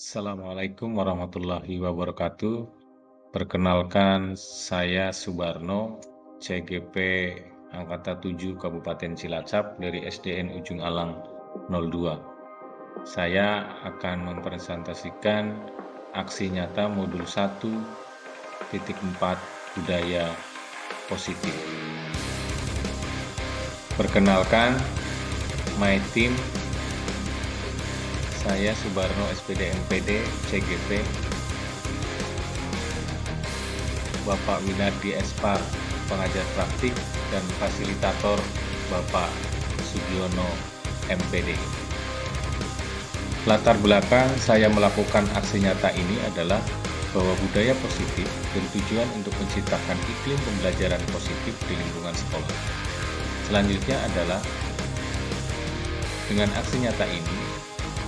Assalamualaikum warahmatullahi wabarakatuh. Perkenalkan, saya Subarno, CGP Angkatan 7 Kabupaten Cilacap dari SDN Ujung Alang 02. Saya akan mempresentasikan aksi nyata modul 1.4 budaya positif. Perkenalkan, my team, saya Subarno SPD MPD CGP, Bapak Winardi Espar, pengajar praktik, dan fasilitator Bapak Sugiono MPD. Latar belakang saya melakukan aksi nyata ini adalah bahwa budaya positif bertujuan untuk menciptakan iklim pembelajaran positif di lingkungan sekolah. Selanjutnya adalah dengan aksi nyata ini,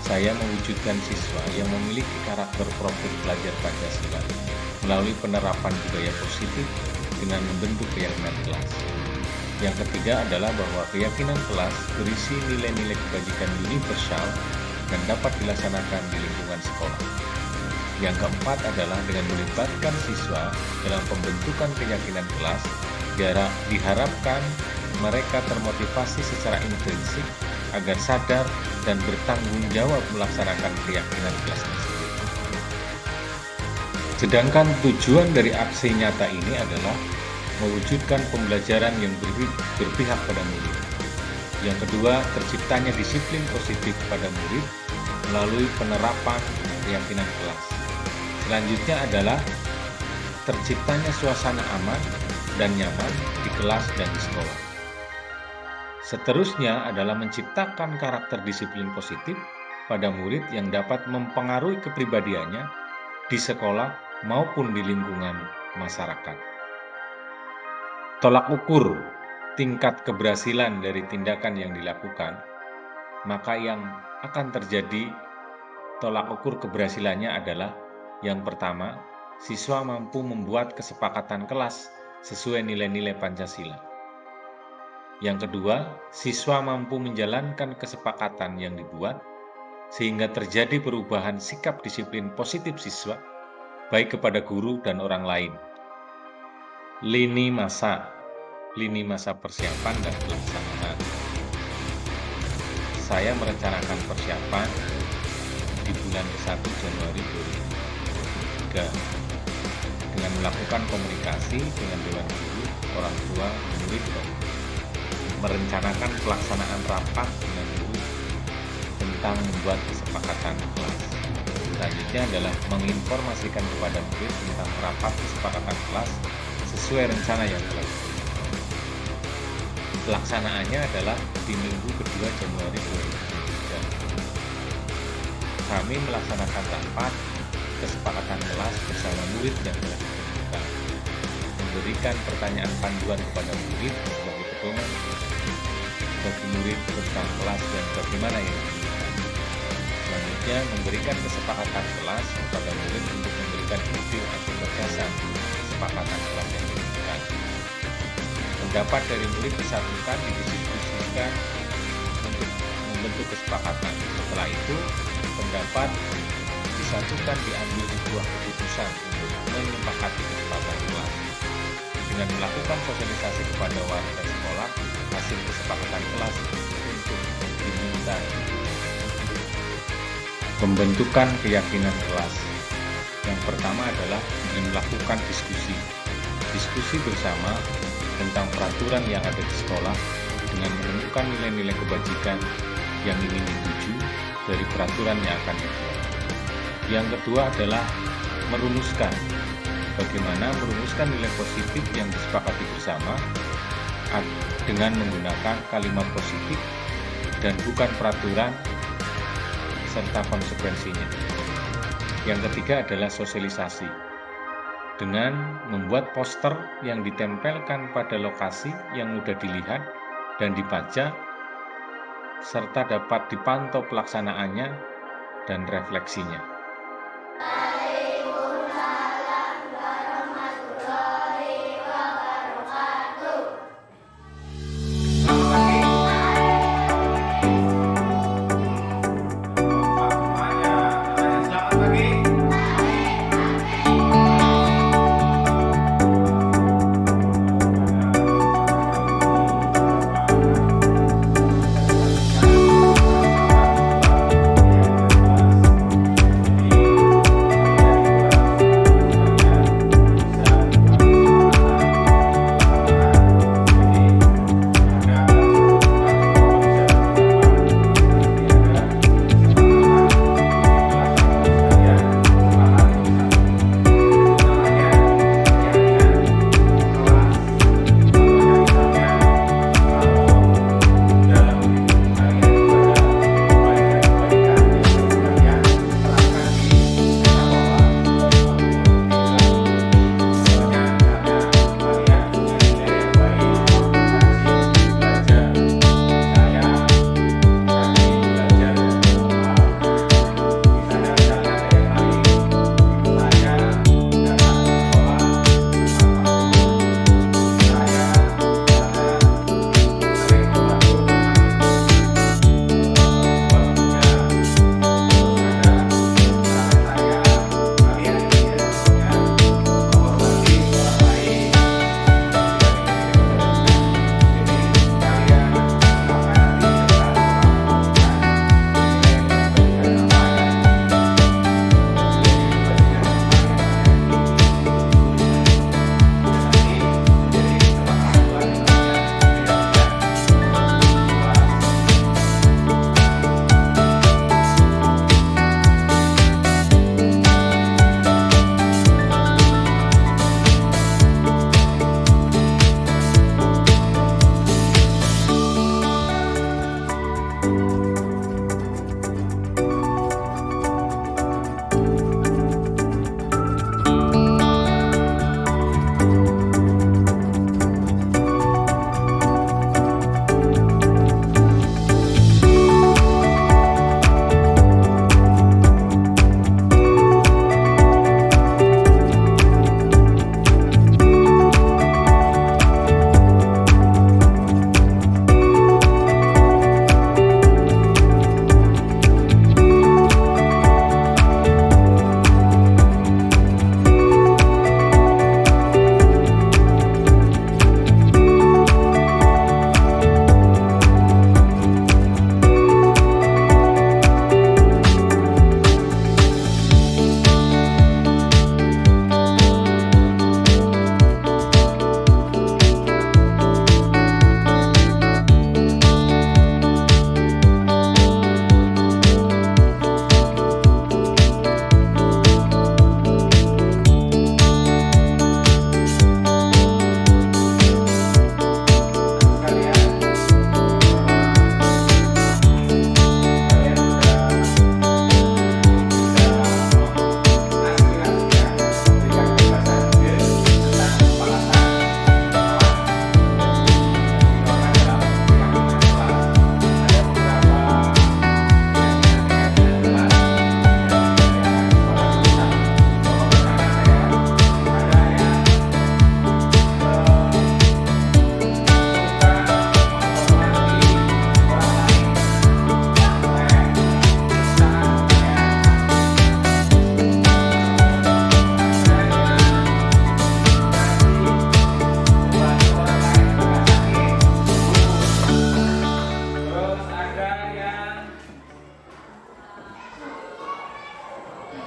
saya mewujudkan siswa yang memiliki karakter profil pelajar Pancasila melalui penerapan budaya positif dengan membentuk keyakinan kelas. Yang ketiga adalah bahwa keyakinan kelas berisi nilai-nilai kebajikan universal dan dapat dilaksanakan di lingkungan sekolah. Yang keempat adalah dengan melibatkan siswa dalam pembentukan keyakinan kelas, diharapkan mereka termotivasi secara intrinsik agar sadar dan bertanggung jawab melaksanakan keyakinan kelas tersebut. Sedangkan tujuan dari aksi nyata ini adalah mewujudkan pembelajaran yang berpihak pada murid. Yang kedua, terciptanya disiplin positif pada murid melalui penerapan keyakinan kelas. Selanjutnya adalah terciptanya suasana aman dan nyaman di kelas dan di sekolah. Seterusnya adalah menciptakan karakter disiplin positif pada murid yang dapat mempengaruhi kepribadiannya di sekolah maupun di lingkungan masyarakat. Tolak ukur tingkat keberhasilan dari tindakan yang dilakukan, maka yang akan terjadi tolak ukur keberhasilannya adalah yang pertama, siswa mampu membuat kesepakatan kelas sesuai nilai-nilai Pancasila. Yang kedua, siswa mampu menjalankan kesepakatan yang dibuat sehingga terjadi perubahan sikap disiplin positif siswa baik kepada guru dan orang lain. Lini masa persiapan dan pelaksanaan. Saya merencanakan persiapan di bulan 1 Januari 2023 dengan melakukan komunikasi dengan Dewan Guru, orang tua, murid, dan merencanakan pelaksanaan rapat dengan guru tentang membuat kesepakatan kelas. Selanjutnya adalah menginformasikan kepada murid tentang rapat kesepakatan kelas sesuai rencana yang telah diberikan. Pelaksanaannya adalah di minggu kedua Januari 2023. Kami melaksanakan rapat kesepakatan kelas bersama murid yang telah ditentukan, memberikan pertanyaan panduan kepada murid sebagai pedoman bagi murid tentang kelas dan bagaimana yang diinginkan. Selanjutnya, memberikan kesepakatan kelas kepada murid untuk memberikan ide atau gagasan kesepakatan kelas yang diinginkan. Pendapat dari murid disatukan, didiskusikan untuk membentuk kesepakatan. Setelah itu, pendapat disatukan diambil sebuah keputusan untuk menyepakati kesepakatan kelas. Dengan melakukan sosialisasi kepada warga sekolah hasil kesepakatan kelas untuk diminta. Pembentukan keyakinan kelas. Yang pertama adalah dengan melakukan diskusi bersama tentang peraturan yang ada di sekolah dengan menemukan nilai-nilai kebajikan yang ingin dituju dari peraturan yang akan dibuat. Yang kedua adalah bagaimana merumuskan nilai positif yang disepakati bersama dengan menggunakan kalimat positif dan bukan peraturan serta konsekuensinya. Yang ketiga adalah sosialisasi dengan membuat poster yang ditempelkan pada lokasi yang mudah dilihat dan dibaca serta dapat dipantau pelaksanaannya dan refleksinya.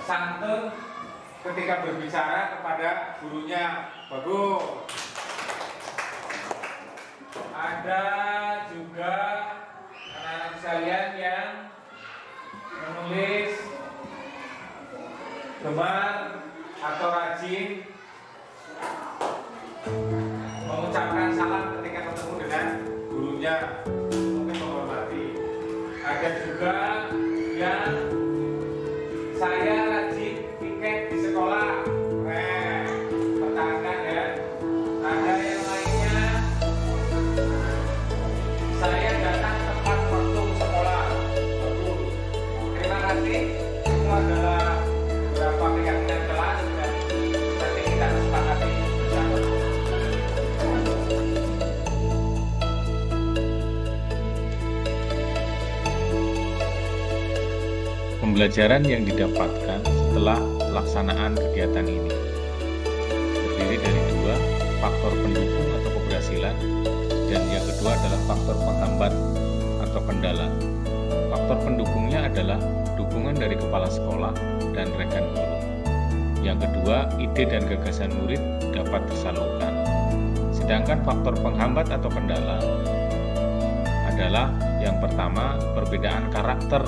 santun ketika berbicara kepada gurunya. Bagus. Ada juga anak-anak sekalian yang menulis gemar atau rajin mengucapkan salam ketika ketemu dengan gurunya, mungkin menghormati. Ada juga yang saya rajin piket di sekolah, pertahankan ya. Ada yang lainnya, saya datang tepat waktu sekolah. Bagus. Terima kasih. Itu adalah beberapa keyakinan kelas dan nanti kita sepakati bersama. Pembelajaran yang didapatkan setelah pelaksanaan kegiatan ini terdiri dari 2 faktor pendukung atau keberhasilan, dan yang kedua adalah faktor penghambat atau kendala. Faktor pendukungnya adalah dukungan dari kepala sekolah dan rekan guru. Yang kedua, ide dan gagasan murid dapat tersalurkan. Sedangkan faktor penghambat atau kendala adalah yang pertama, perbedaan karakter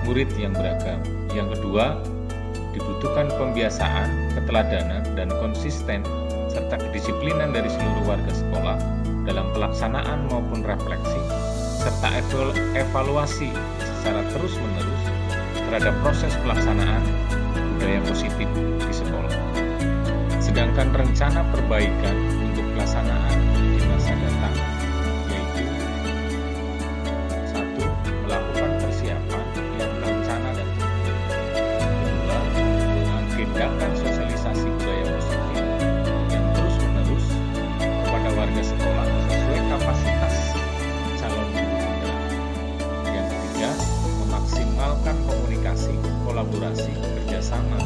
murid yang beragam. Yang kedua, dibutuhkan pembiasaan, keteladanan, dan konsisten serta kedisiplinan dari seluruh warga sekolah dalam pelaksanaan maupun refleksi serta evaluasi secara terus-menerus terhadap proses pelaksanaan budaya positif di sekolah. Sedangkan rencana perbaikan untuk pelaksanaan di masa datang yaitu 1. Melakukan persiapan yang terencana dan terukur. 2. Mengagendakan sosialisasi budaya positif yang terus-menerus kepada warga sekolah sesuai kapasitas calon guru muda. Yang ketiga, memaksimalkan komunikasi, kolaborasi, kerjasama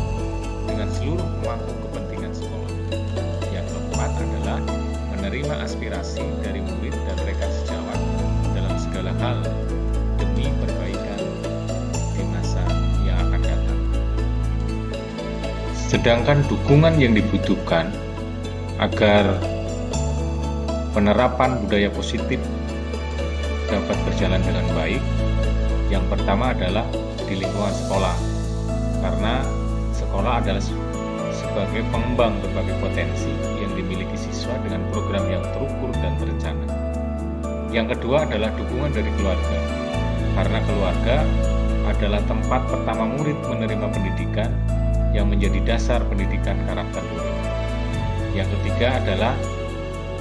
dengan seluruh pemangku kepentingan sekolah. Yang keempat adalah menerima aspirasi dari murid dan rekan sejawat dalam segala hal demi perbaikan di masa yang akan datang. Sedangkan dukungan yang dibutuhkan agar penerapan budaya positif dapat berjalan dengan baik, yang pertama adalah di lingkungan sekolah, karena sekolah adalah sebagai pengembang berbagai potensi yang dimiliki siswa dengan program yang terukur dan terencana. Yang kedua adalah dukungan dari keluarga, karena keluarga adalah tempat pertama murid menerima pendidikan yang menjadi dasar pendidikan karakter murid. Yang ketiga adalah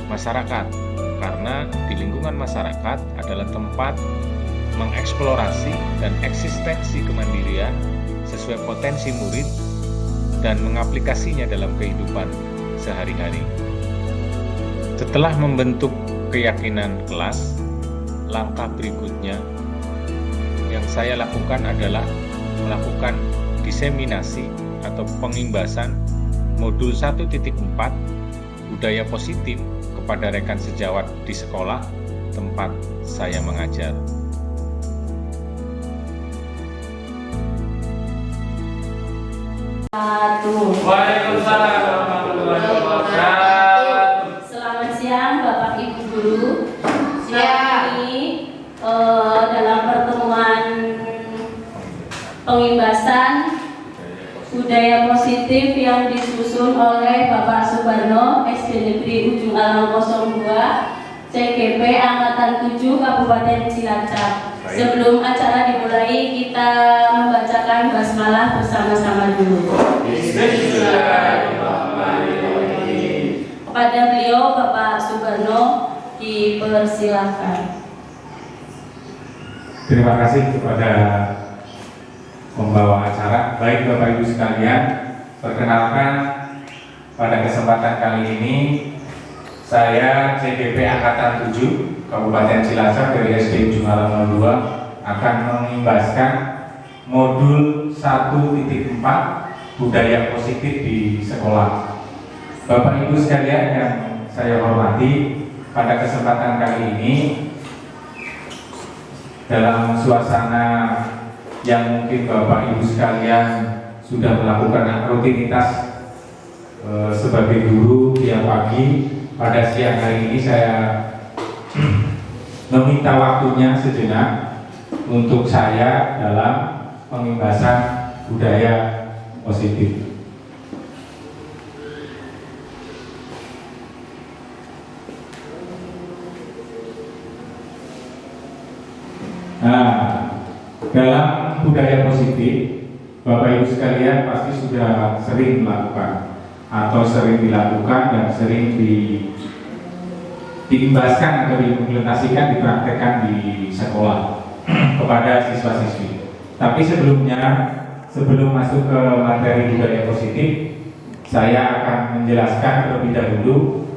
masyarakat, karena di lingkungan masyarakat adalah tempat mengeksplorasi dan eksistensi kemandirian sesuai potensi murid dan mengaplikasinya dalam kehidupan sehari-hari. Setelah membentuk keyakinan kelas, langkah berikutnya yang saya lakukan adalah melakukan diseminasi atau pengimbasan modul 1.4 budaya positif kepada rekan sejawat di sekolah tempat saya mengajar. Waalaikumsalam warahmatullahi wabarakatuh. Selamat siang Bapak Ibu Guru. Siang ini dalam pertemuan pengimbasan budaya positif yang disusun oleh Bapak Subarno, SD Negeri Ujung Alang 02, CGP Angkatan 7 Kabupaten Cilacap. Sebelum acara dimulai, kita membacakan basmalah bersama-sama dulu. Bismillahirrahmanirrahim. Kepada beliau Bapak Subarno dipersilahkan. Terima kasih kepada pembawa acara. Baik Bapak Ibu sekalian, perkenalkan pada kesempatan kali ini saya CGP Angkatan 7 Kabupaten Cilacap dari SD Ujung Alang 02 akan mengimbaskan modul 1.4 budaya positif di sekolah. Bapak Ibu sekalian yang saya hormati, pada kesempatan kali ini dalam suasana yang mungkin Bapak Ibu sekalian sudah melakukan rutinitas sebagai guru tiap pagi. Pada siang hari ini saya meminta waktunya sejenak untuk saya dalam pengimbasan budaya positif. Nah, dalam budaya positif, Bapak Ibu sekalian pasti sudah sering melakukan atau sering dilakukan dan sering diimbaskan atau diimplementasikan, dipraktekkan di sekolah kepada siswa-siswi. Tapi sebelum masuk ke materi budaya positif, saya akan menjelaskan terlebih dahulu.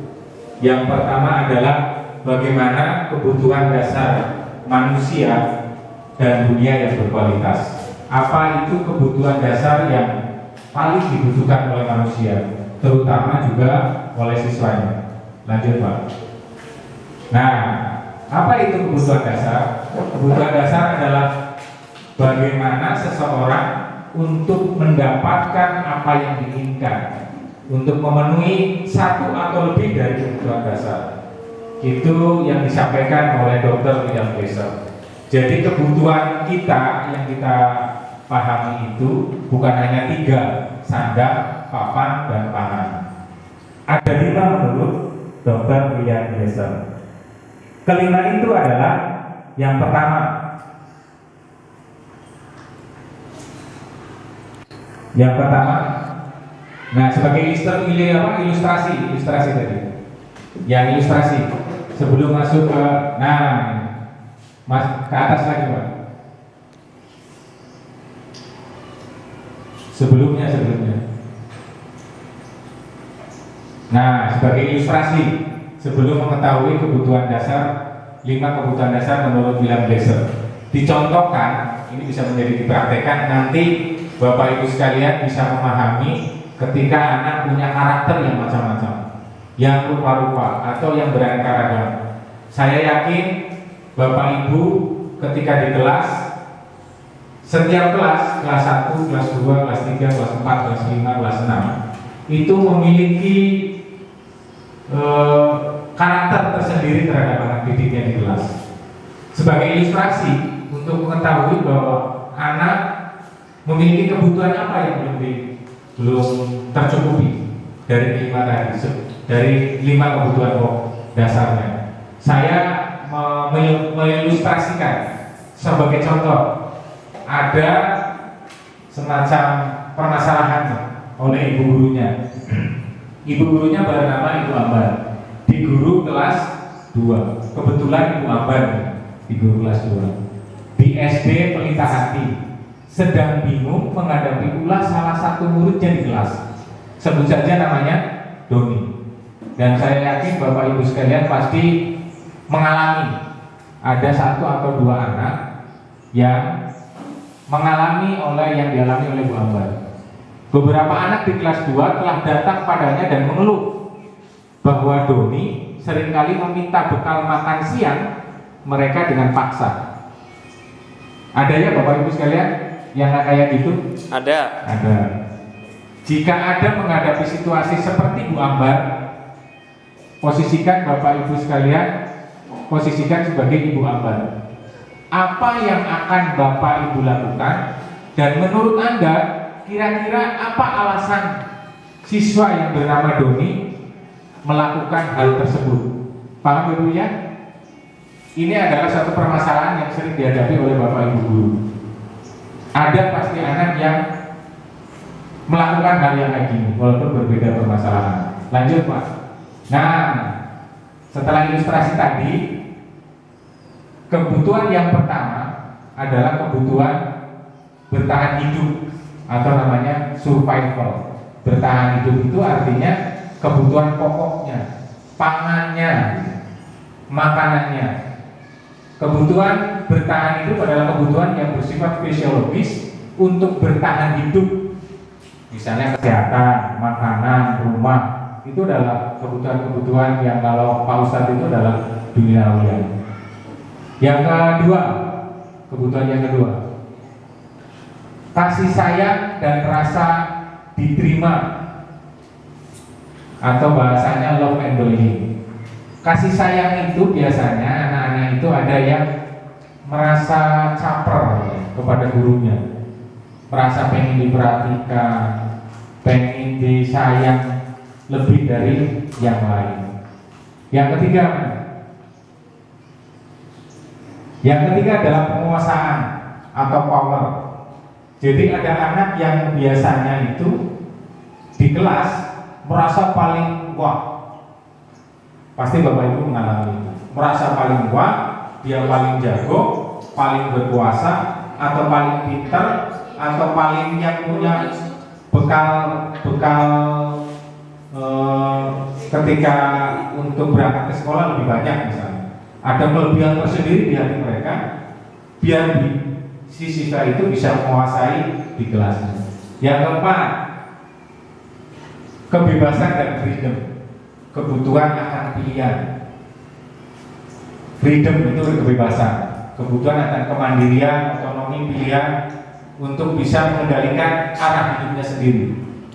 Yang pertama adalah bagaimana kebutuhan dasar manusia dan dunia yang berkualitas. Apa itu kebutuhan dasar yang paling dibutuhkan oleh manusia, terutama juga oleh siswanya? Lanjut, Pak. Nah, apa itu kebutuhan dasar? Kebutuhan dasar adalah bagaimana seseorang untuk mendapatkan apa yang diinginkan, untuk memenuhi satu atau lebih dari kebutuhan dasar. Itu yang disampaikan oleh Dr. William Glasser. Jadi kebutuhan kita yang kita pahami itu bukan hanya 3, sandang, papan, dan pangan. Ada 5 menurut Dr. William Glasser. Kelima itu adalah yang pertama. Yang pertama, nah sebagai ilustrasi tadi. Yang ilustrasi sebelum masuk ke, nah, Mas, ke atas lagi, Pak. Sebelumnya. Nah, sebagai ilustrasi, sebelum mengetahui kebutuhan dasar, 5 kebutuhan dasar menurut William Glasser, dicontohkan, ini bisa menjadi dipraktekkan, nanti Bapak Ibu sekalian bisa memahami ketika anak punya karakter yang macam-macam, yang rupa-rupa atau yang beraneka ragam. Saya yakin Bapak Ibu ketika di kelas, setiap kelas 1, kelas 2, kelas 3, kelas 4, kelas 5, kelas 6 itu memiliki karakter tersendiri terhadap anak didiknya di kelas. Sebagai ilustrasi untuk mengetahui bahwa anak memiliki kebutuhan apa yang belum tercukupi dari 5 tadi, dari 5 kebutuhan dasarnya. Saya mengilustrasikan sebagai contoh, ada semacam permasalahan oleh ibu gurunya. Ibu gurunya bernama Ibu Ambar, di guru kelas 2. Kebetulan Ibu Ambar di guru kelas 2 di SD Pelita Hati sedang bingung menghadapi ulah salah satu muridnya di kelas. Sebut saja namanya Doni. Dan saya yakin Bapak Ibu sekalian pasti mengalami ada 1 atau 2 anak yang mengalami yang dialami oleh Bu Ambar. Beberapa anak di kelas 2 telah datang padanya dan mengeluh bahwa Doni seringkali meminta bekal makan siang mereka dengan paksa. Ada ya Bapak Ibu sekalian yang kayak gitu? Ada. Jika ada menghadapi situasi seperti Bu Ambar, posisikan Bapak Ibu sekalian, posisikan sebagai Ibu Ambar. Apa yang akan Bapak Ibu lakukan? Dan menurut Anda, kira-kira apa alasan siswa yang bernama Doni melakukan hal tersebut? Paham Ibu ya? Ini adalah satu permasalahan yang sering dihadapi oleh Bapak Ibu guru. Ada pasti anak yang melakukan hal yang kayak gini, walaupun berbeda permasalahan. Lanjut Pak. Nah, setelah ilustrasi tadi, kebutuhan yang pertama adalah kebutuhan bertahan hidup atau namanya survival. Bertahan hidup itu artinya kebutuhan pokoknya, pangannya, makanannya. Kebutuhan bertahan hidup adalah kebutuhan yang bersifat fisiologis untuk bertahan hidup. Misalnya kesehatan, makanan, rumah, itu adalah kebutuhan-kebutuhan yang kalau Pak Ustadz itu adalah duniawian. Yang kedua, kebutuhan yang kedua, kasih sayang dan rasa diterima, atau bahasanya love and belonging. Kasih sayang itu biasanya anak-anak itu ada yang merasa caper kepada gurunya, merasa pengen diperhatikan, pengen disayang lebih dari yang lain. Yang ketiga, adalah penguasaan atau power. Jadi ada anak yang biasanya itu di kelas merasa paling wah. Pasti Bapak Ibu mengalami itu. Merasa paling wah, dia paling jago, paling berkuasa, atau paling pintar, atau paling yang punya bekal ketika untuk berangkat ke sekolah lebih banyak misalnya. Ada kelebihan tersendiri di hati mereka, biar si siswa itu bisa menguasai di kelasnya. Yang keempat, kebebasan dan freedom, kebutuhan akan pilihan. Freedom itu kebebasan, kebutuhan akan kemandirian, otonomi pilihan untuk bisa mengendalikan arah hidupnya sendiri.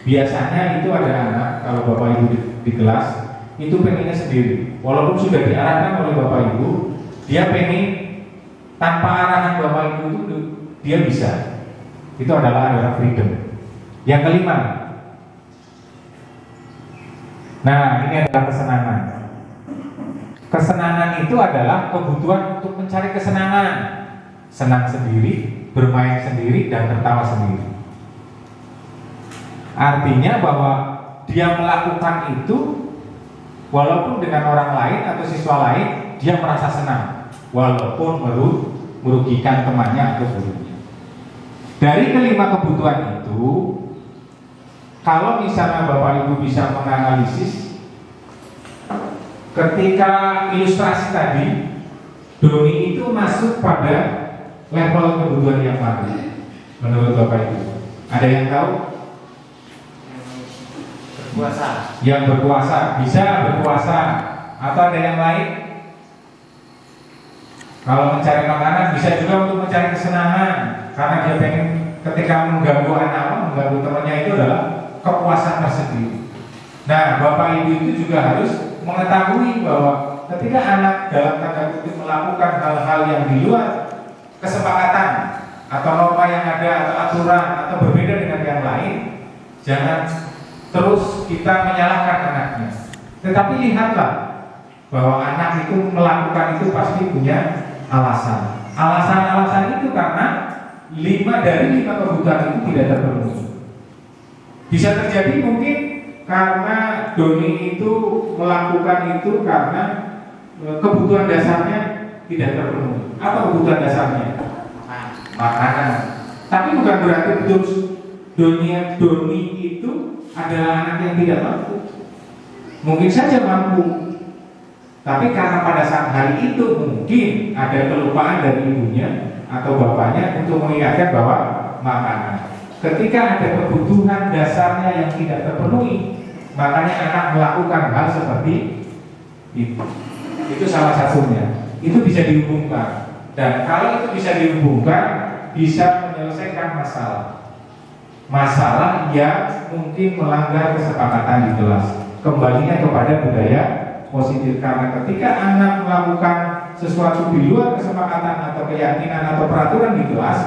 Biasanya itu ada anak, kalau Bapak Ibu di kelas itu pengennya sendiri, walaupun sudah diarahkan oleh Bapak Ibu, dia pengen tanpa arahan Bapak Ibu itu dia bisa. Itu adalah freedom. Yang kelima, nah ini adalah kesenangan. Kesenangan itu adalah kebutuhan untuk mencari kesenangan, senang sendiri, bermain sendiri, dan tertawa sendiri. Artinya bahwa dia melakukan itu walaupun dengan orang lain atau siswa lain, dia merasa senang, walaupun merugikan temannya atau gurunya. Dari kelima kebutuhan itu, kalau misalnya Bapak Ibu bisa menganalisis, ketika ilustrasi tadi, Doni itu masuk pada level kebutuhan yang mana? Menurut Bapak Ibu, ada yang tahu? Berkuasa. Yang berkuasa, bisa berkuasa, atau ada yang lain? Kalau mencari makanan, bisa juga untuk mencari kesenangan, karena dia pengen ketika mengganggu anak, mengganggu temannya, itu adalah kepuasan tersendiri. Nah, Bapak Ibu itu juga harus mengetahui bahwa ketika anak dalam tanda kutip melakukan hal-hal yang di luar kesepakatan atau norma yang ada atau aturan atau berbeda dengan yang lain, jangan terus kita menyalahkan anaknya. Tetapi lihatlah bahwa anak itu melakukan itu pasti punya alasan. Alasan-alasan itu karena 5 dari 5 kebutuhan itu tidak terpenuhi. Bisa terjadi mungkin karena Doni itu melakukan itu karena kebutuhan dasarnya tidak terpenuhi. Apa kebutuhan dasarnya? Makanan. Tapi bukan berarti betul Doni itu adalah anak yang tidak mampu. Mungkin saja mampu, tapi karena pada saat hari itu mungkin ada kelupaan dari ibunya atau bapaknya untuk mengingatkan bahwa makanan. Ketika ada kebutuhan dasarnya yang tidak terpenuhi, makanya anak melakukan hal seperti itu. Itu salah satunya. Itu bisa dihubungkan. Dan kalau itu bisa dihubungkan, bisa menyelesaikan masalah yang mungkin melanggar kesepakatan di kelas. Kembalinya kepada budaya positif, karena ketika anak melakukan sesuatu di luar kesepakatan atau keyakinan atau peraturan di kelas,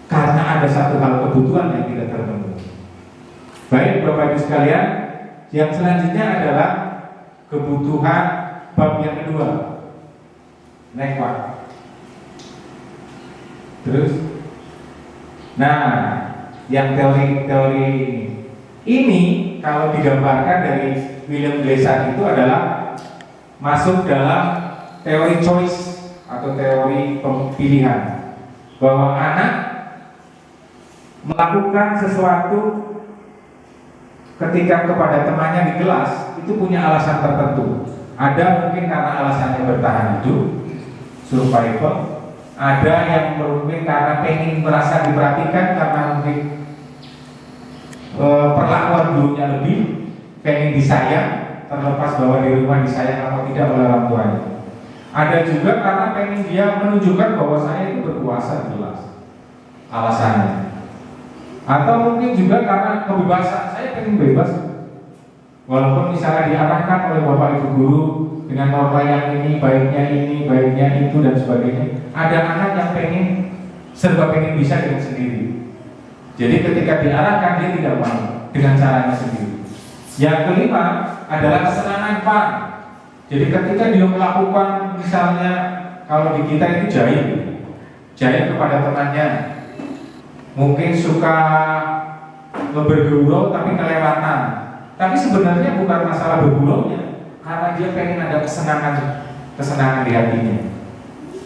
karena ada satu hal kebutuhan yang tidak terpenuhi. Baik Bapak Ibu sekalian, yang selanjutnya adalah kebutuhan bab yang kedua. Next Pak. Terus, nah, yang teori-teori ini kalau digambarkan dari William Gleason itu adalah masuk dalam teori choice atau teori pilihan, bahwa anak melakukan sesuatu ketika kepada temannya di kelas itu punya alasan tertentu. Ada mungkin karena alasannya bertahan hidup, survival. Ada yang mungkin karena pengen merasa diperhatikan, karena mungkin perlakuan dulunya lebih, pengen disayang, terlepas bahwa di rumah disayang atau tidak oleh orang tuanya. Ada juga karena pengen dia menunjukkan bahwa saya itu berkuasa, jelas alasannya. Atau mungkin juga karena kebebasan, saya pengen bebas. Walaupun misalnya diarahkan oleh Bapak Ibu Guru dengan norma yang ini, baiknya itu dan sebagainya. Ada anak yang pengen serba pengen bisa dengan sendiri. Jadi ketika diarahkan dia tidak mau dengan caranya sendiri. Yang kelima adalah kesenangan fun. Jadi ketika dia melakukan misalnya kalau di kita itu jahit kepada temannya, mungkin suka bergurau tapi kelewatan. Tapi sebenarnya bukan masalah berguraunya, karena dia pengen ada kesenangan di hatinya.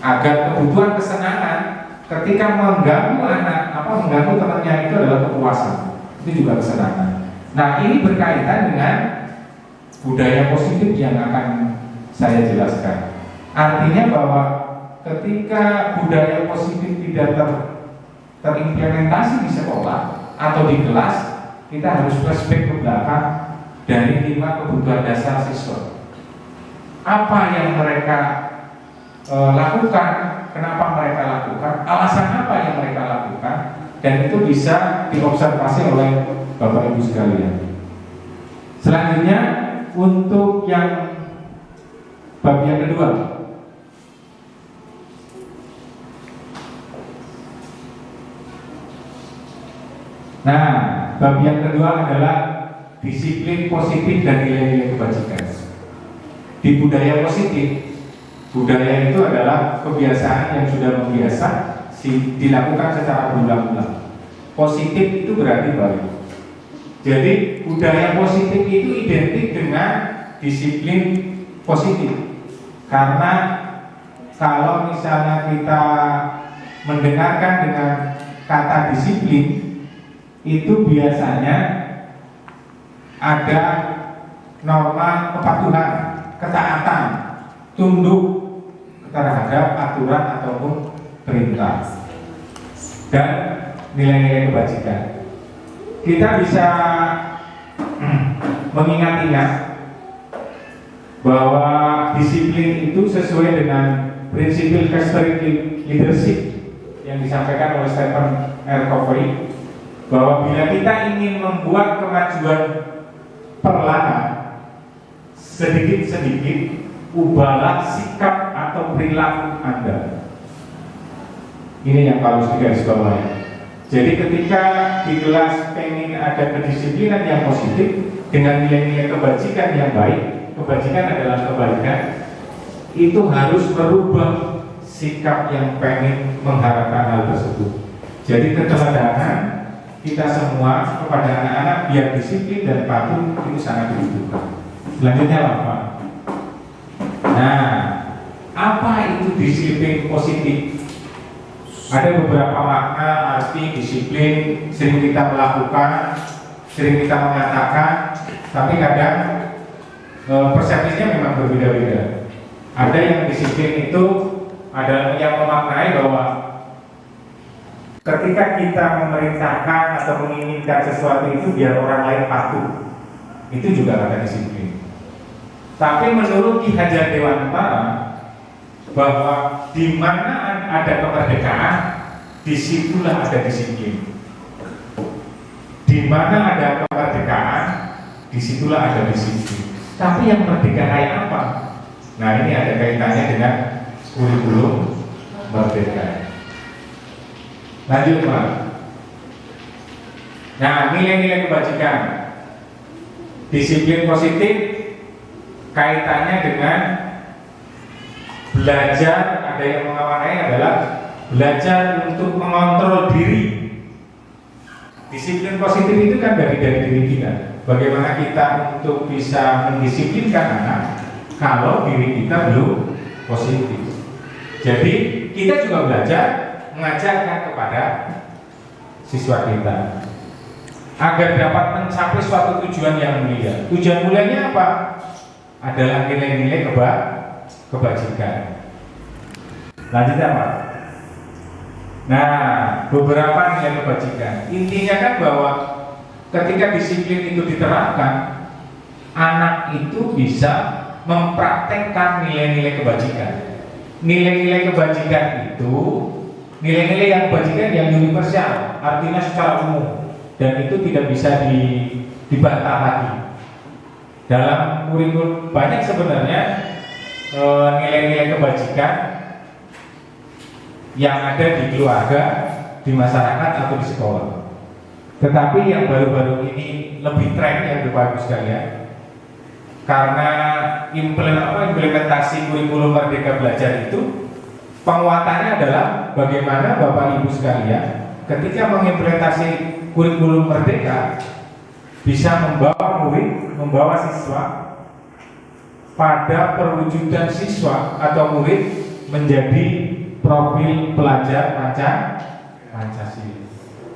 Agar kebutuhan kesenangan ketika mengganggu mengganggu temannya itu adalah kepuasan. Itu juga kesenangan. Nah, ini berkaitan dengan budaya positif yang akan saya jelaskan. Artinya bahwa ketika budaya positif tidak terimplementasi di sekolah atau di kelas, kita harus flashback ke belakang dari 5 kebutuhan dasar siswa. Apa yang mereka lakukan, kenapa mereka lakukan, alasan apa yang mereka lakukan, dan itu bisa diobservasi oleh Bapak Ibu sekalian. Selanjutnya untuk yang bab yang kedua, nah, bab yang kedua adalah disiplin positif dan nilai-nilai kebajikan. Di budaya positif, budaya itu adalah kebiasaan yang sudah membiasa dilakukan secara berulang-ulang. Positif itu berarti baik. Jadi budaya positif itu identik dengan disiplin positif. Karena kalau misalnya kita mendengarkan dengan kata disiplin, itu biasanya ada norma kepatuhan, ketaatan, tunduk terhadap aturan ataupun perintah, dan nilai-nilai kebajikan. Kita bisa mengingat-ingat bahwa disiplin itu sesuai dengan prinsip leadership yang disampaikan oleh Stephen R. Covey, bahwa bila kita ingin membuat kemajuan perlahan, sedikit-sedikit ubahlah sikap atau perilaku Anda. Ini yang harus digarisbawahi. Jadi ketika di kelas pengen ada kedisiplinan yang positif dengan nilai-nilai kebajikan yang baik, kebajikan adalah kebaikan, itu harus merubah sikap yang pengen mengharapkan hal tersebut. Jadi keteladanan kita semua kepada anak-anak biar disiplin dan patuh itu sangat dibutuhkan. Selanjutnya apa? Nah, apa itu disiplin positif? Ada beberapa makna arti disiplin, sering kita melakukan, sering kita mengatakan, tapi kadang persepsinya memang berbeda-beda. Ada yang disiplin itu ada yang memaknai bahwa ketika kita memerintahkan atau menginginkan sesuatu itu biar orang lain patuh, itu juga ada disiplin. Tapi menurut Ki Hajar Dewantara, bahwa di mana ada kemerdekaan, disitulah ada disiplin. Di mana ada kemerdekaan, disitulah ada disiplin. Tapi yang merdeka kayak apa? Nah, ini ada kaitannya dengan kurikulum merdeka. Lanjut, Pak. Nah, nilai-nilai kebajikan. Disiplin positif kaitannya dengan belajar, ada yang mengawarnai adalah belajar untuk mengontrol diri. Disiplin positif itu kan dari diri kita. Bagaimana kita untuk bisa mendisiplinkan anak kalau diri kita belum positif. Jadi kita juga belajar mengajarkan kepada siswa kita agar dapat mencapai suatu tujuan yang mulia. Tujuan mulianya apa? Adalah nilai-nilai kebajikan. Lanjutnya Pak. Nah, beberapa nilai kebajikan. Intinya kan bahwa ketika disiplin itu diterapkan, anak itu bisa mempraktekkan nilai-nilai kebajikan. Nilai-nilai kebajikan itu nilai-nilai yang kebajikan yang universal, artinya secara umum. dan itu tidak bisa dibantah lagi. Dalam kurikulum banyak sebenarnya nilai-nilai kebajikan yang ada di keluarga, di masyarakat atau di sekolah. Tetapi yang baru-baru ini lebih tren ya Bapak Ibu sekalian, karena implementasi kurikulum Merdeka Belajar itu penguatannya adalah bagaimana Bapak Ibu sekalian ketika mengimplementasi kurikulum Merdeka bisa membawa murid, membawa siswa pada perwujudan siswa atau murid menjadi profil pelajar Pancasila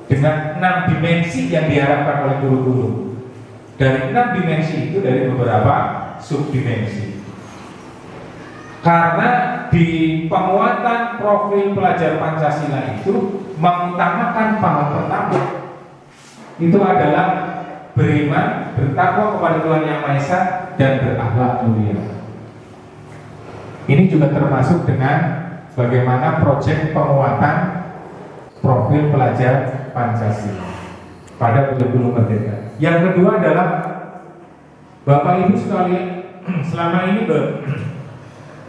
dengan 6 dimensi yang diharapkan oleh guru-guru. Dari 6 dimensi itu dari beberapa subdimensi. Karena di penguatan profil pelajar Pancasila itu mengutamakan paham pertama itu adalah beriman, bertakwa kepada Tuhan Yang Maha Esa dan berakhlak mulia. Ini juga termasuk dengan bagaimana proyek penguatan profil pelajar Pancasila pada kurikulum Merdeka. Yang kedua adalah Bapak Ibu sekalian selama ini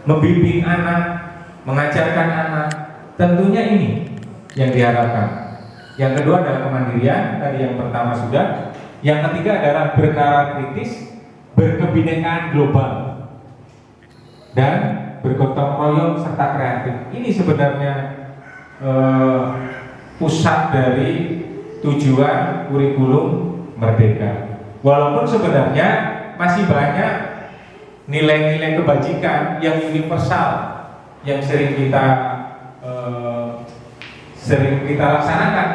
membimbing anak, mengajarkan anak, tentunya ini yang diharapkan. Yang kedua adalah kemandirian, tadi yang pertama sudah. Yang ketiga adalah bernalar kritis, berkebinekaan global, dan bergotong royong serta kreatif. Ini sebenarnya pusat dari tujuan kurikulum Merdeka. Walaupun sebenarnya masih banyak nilai-nilai kebajikan yang universal yang sering kita laksanakan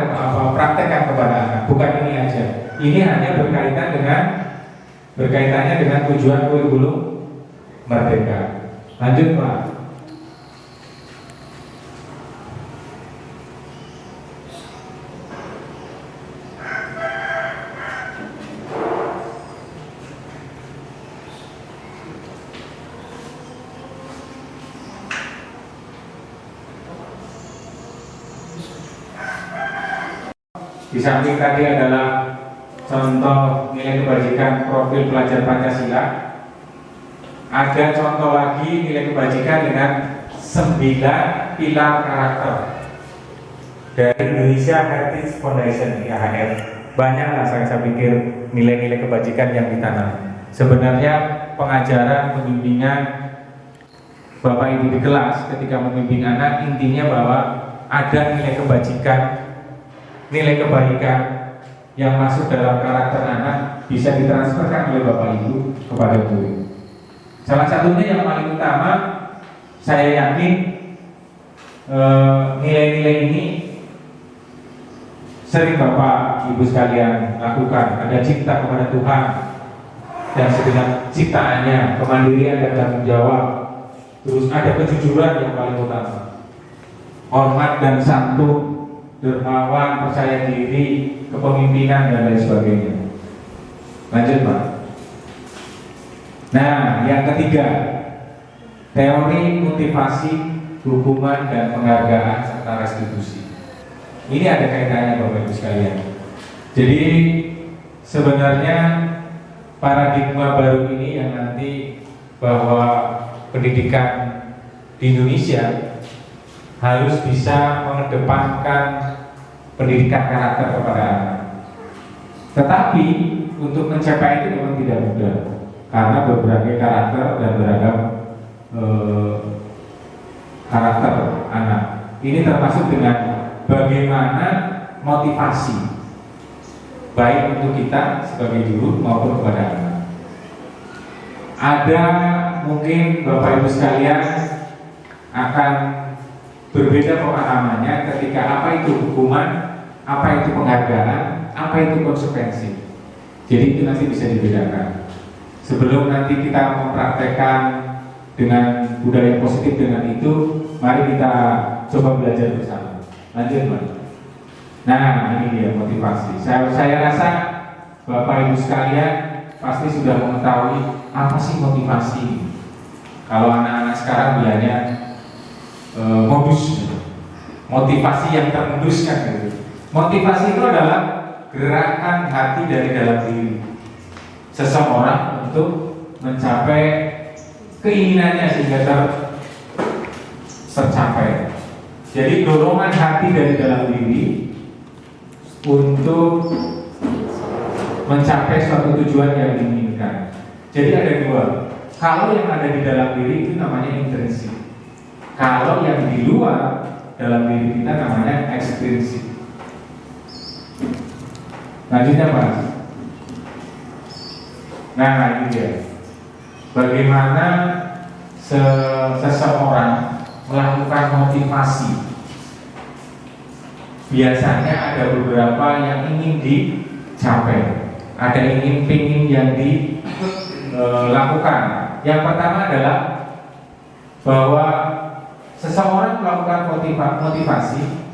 praktekkan kepada anak. Bukan ini aja. Ini hanya berkaitannya dengan tujuan kurikulum Merdeka. Lanjut Pak. Di samping tadi adalah contoh nilai kebajikan profil pelajar Pancasila, ada contoh lagi nilai kebajikan dengan 9 pilar karakter dari Indonesia Heritage Foundation (IHF). Banyaklah saya pikir nilai-nilai kebajikan yang ditanam. Sebenarnya pengajaran pembimbingan Bapak Ibu di kelas ketika membimbing anak intinya bahwa ada nilai kebajikan, nilai kebaikan yang masuk dalam karakter anak bisa ditransferkan oleh Bapak Ibu kepada murid. Salah satunya yang paling utama, saya yakin nilai-nilai ini sering Bapak Ibu sekalian lakukan. Ada cinta kepada Tuhan dan segenap ciptaannya, kemandirian dan tanggung jawab. Terus ada kejujuran yang paling utama, hormat dan santun, dermawan, percaya diri, kepemimpinan dan lain sebagainya. Lanjut Pak. Nah, yang ketiga, teori motivasi, hukuman dan penghargaan serta restitusi. Ini ada kaitannya Bapak Ibu sekalian. Jadi sebenarnya paradigma baru ini yang nanti bahwa pendidikan di Indonesia harus bisa mengedepankan pendidikan karakter kepada anak. Tetapi untuk mencapai itu memang tidak mudah karena berbagai karakter dan beragam karakter anak. Ini termasuk dengan bagaimana motivasi baik untuk kita sebagai guru maupun kepada anak. Ada mungkin Bapak Ibu sekalian akan berbeda pemahamannya ketika apa itu hukuman, apa itu penghargaan, apa itu konsekuensi. Jadi itu nanti bisa dibedakan. Sebelum nanti kita mempraktekkan dengan budaya positif dengan itu, mari kita coba belajar bersama. Lanjut Pak. Nah ini dia motivasi. Saya rasa Bapak Ibu sekalian pasti sudah mengetahui apa sih motivasi. Kalau anak-anak sekarang bilangnya modus, motivasi yang termoduskan gitu. Motivasi itu adalah gerakan hati dari dalam diri seseorang untuk mencapai keinginannya sehingga tercapai. Jadi dorongan hati dari dalam diri untuk mencapai suatu tujuan yang diinginkan. Jadi ada dua. Kalau yang ada di dalam diri itu namanya intrinsik. Kalau yang di luar dalam diri kita namanya ekstrinsik. Lanjutnya Mas. Nah ini dia. Bagaimana seseorang melakukan motivasi. Biasanya ada beberapa yang ingin dicapai, ada pingin yang dilakukan. Yang pertama adalah bahwa seseorang melakukan motivasi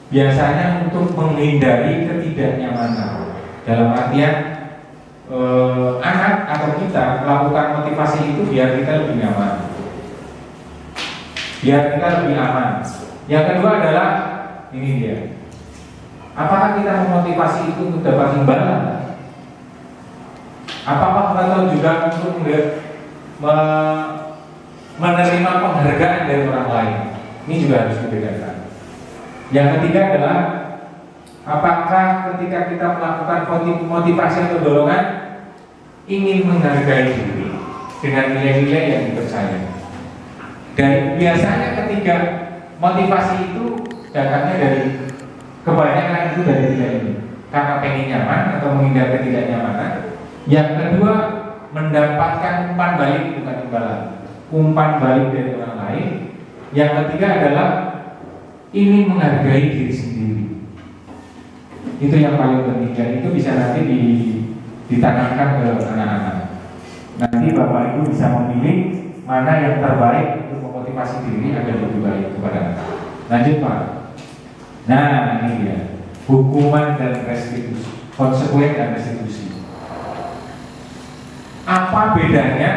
biasanya untuk menghindari ketidaknyamanan. Dalam artian anak atau kita melakukan motivasi itu biar kita lebih nyaman, biar kita lebih aman. Yang kedua adalah ini dia. Apakah kita memotivasi itu untuk dapat imbalan? Apakah kita tahu juga untuk menerima penghargaan dari orang lain? Ini juga harus dibedakan. Yang ketiga adalah apakah ketika kita melakukan motivasi atau dorongan ingin menghargai diri dengan nilai-nilai yang dipercaya. Dan biasanya ketika motivasi itu datangnya dari kebanyakan itu dari nilai ini, karena pengen nyaman atau menghindari ketidaknyamanan. Yang kedua mendapatkan umpan balik, bukan imbalan, umpan balik dari orang lain. Yang ketiga adalah ingin menghargai diri sendiri. Itu yang paling penting, dan itu bisa nanti ditanamkan ke anak-anak. Nanti Bapak Ibu bisa memilih mana yang terbaik untuk memotivasi diri agar lebih baik kepada anak. Lanjut Pak. Nah ini dia, hukuman dan restitusi, konsekuen dan restitusi. Apa bedanya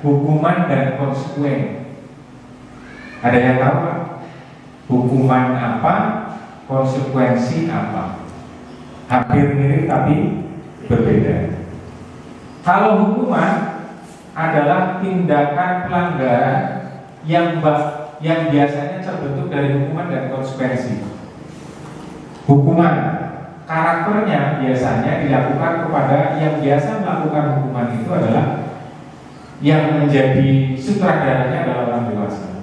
hukuman dan konsekuen? Ada yang tahu Pak? Hukuman apa, konsekuensi apa? Hampir mirip tapi berbeda. Kalau hukuman adalah tindakan pelanggaran yang biasanya terbentuk dari hukuman dan konsekuensi. Hukuman karakternya biasanya dilakukan kepada yang biasa melakukan hukuman itu adalah yang menjadi sutradaranya adalah orang dewasa.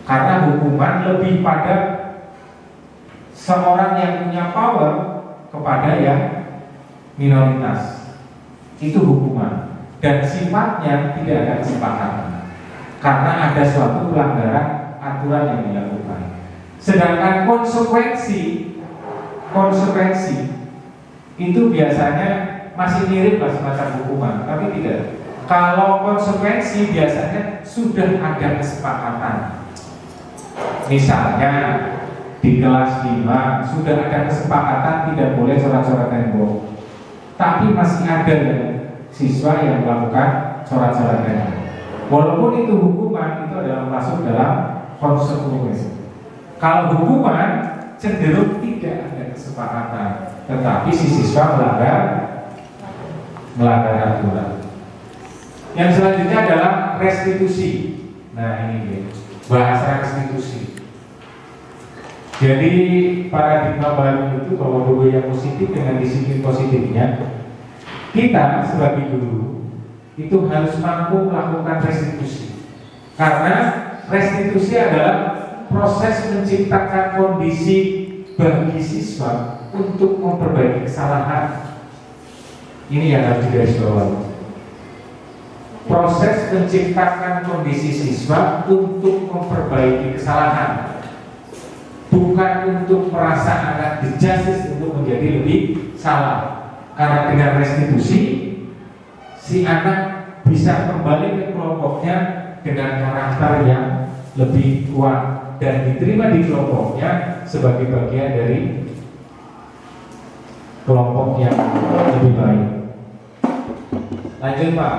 Karena hukuman lebih pada seorang yang punya power kepada yang minoritas. Itu hukuman. Dan sifatnya tidak ada kesepakatan, karena ada suatu pelanggaran aturan yang dilakukan. Sedangkan konsekuensi itu biasanya masih mirip lah semacam hukuman, tapi tidak. Kalau konsekuensi biasanya sudah ada kesepakatan. Misalnya di kelas 5 sudah ada kesepakatan tidak boleh coret-coret tembok, tapi masih ada siswa yang melakukan coret-coret tembok. Walaupun itu hukuman, itu adalah masuk dalam konsekuensi. Kalau hukuman cenderung tidak ada kesepakatan, tetapi si siswa melanggar aturan. Yang selanjutnya adalah restitusi. Nah ini dia, bahasa restitusi. Jadi paradigma baru itu bahwa guru yang positif dengan disiplin positifnya, kita sebagai guru itu harus mampu melakukan restitusi. Karena restitusi adalah proses menciptakan kondisi bagi siswa untuk memperbaiki kesalahan. Ini yang harus digarisbawahi. Proses menciptakan kondisi siswa untuk memperbaiki kesalahan, bukan untuk merasa anak di-justice untuk menjadi lebih salah. Karena dengan restitusi, si anak bisa kembali ke kelompoknya dengan karakter yang lebih kuat dan diterima di kelompoknya sebagai bagian dari kelompok yang lebih baik. Lanjut Pak.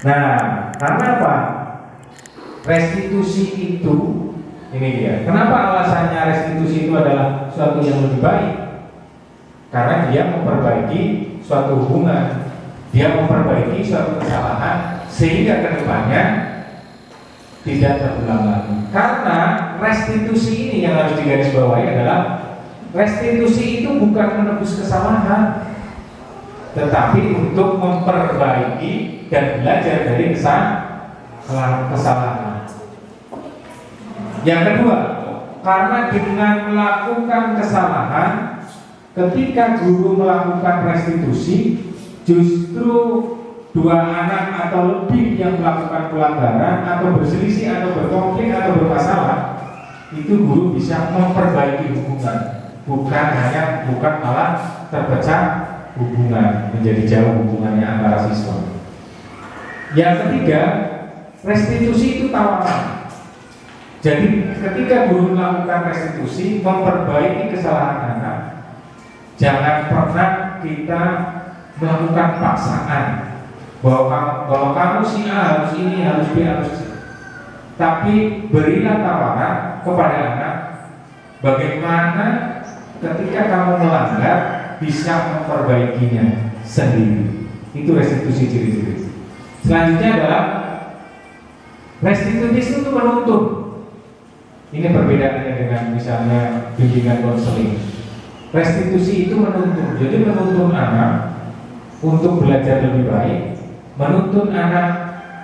Nah, karena apa? Restitusi itu, ini dia. Kenapa alasannya restitusi itu adalah suatu yang lebih baik? karena dia memperbaiki suatu hubungan, dia memperbaiki suatu kesalahan sehingga kedepannya tidak terulang lagi. Karena restitusi ini yang harus digarisbawahi adalah restitusi itu bukan menebus kesalahan, tetapi untuk memperbaiki dan belajar dari kesalahan. Yang kedua, karena dengan melakukan kesalahan, ketika guru melakukan restitusi, justru dua anak atau lebih yang melakukan pelanggaran atau berselisih atau berkonflik atau bermasalah, itu guru bisa memperbaiki hubungan, bukan malah terpecah hubungan, menjadi jauh hubungannya antara siswa. Yang ketiga, restitusi itu tawaran. Jadi ketika guru melakukan restitusi, memperbaiki kesalahan anak, jangan pernah kita melakukan paksaan bahwa kamu si A harus ini, harus B, harus C. Tapi berilah tawaran kepada anak bagaimana ketika kamu melanggar bisa memperbaikinya sendiri. Itu restitusi ciri-ciri. Selanjutnya adalah restitusi itu menuntun. Ini perbedaannya dengan misalnya bimbingan konseling. Restitusi itu menuntun, jadi menuntun anak untuk belajar lebih baik, menuntun anak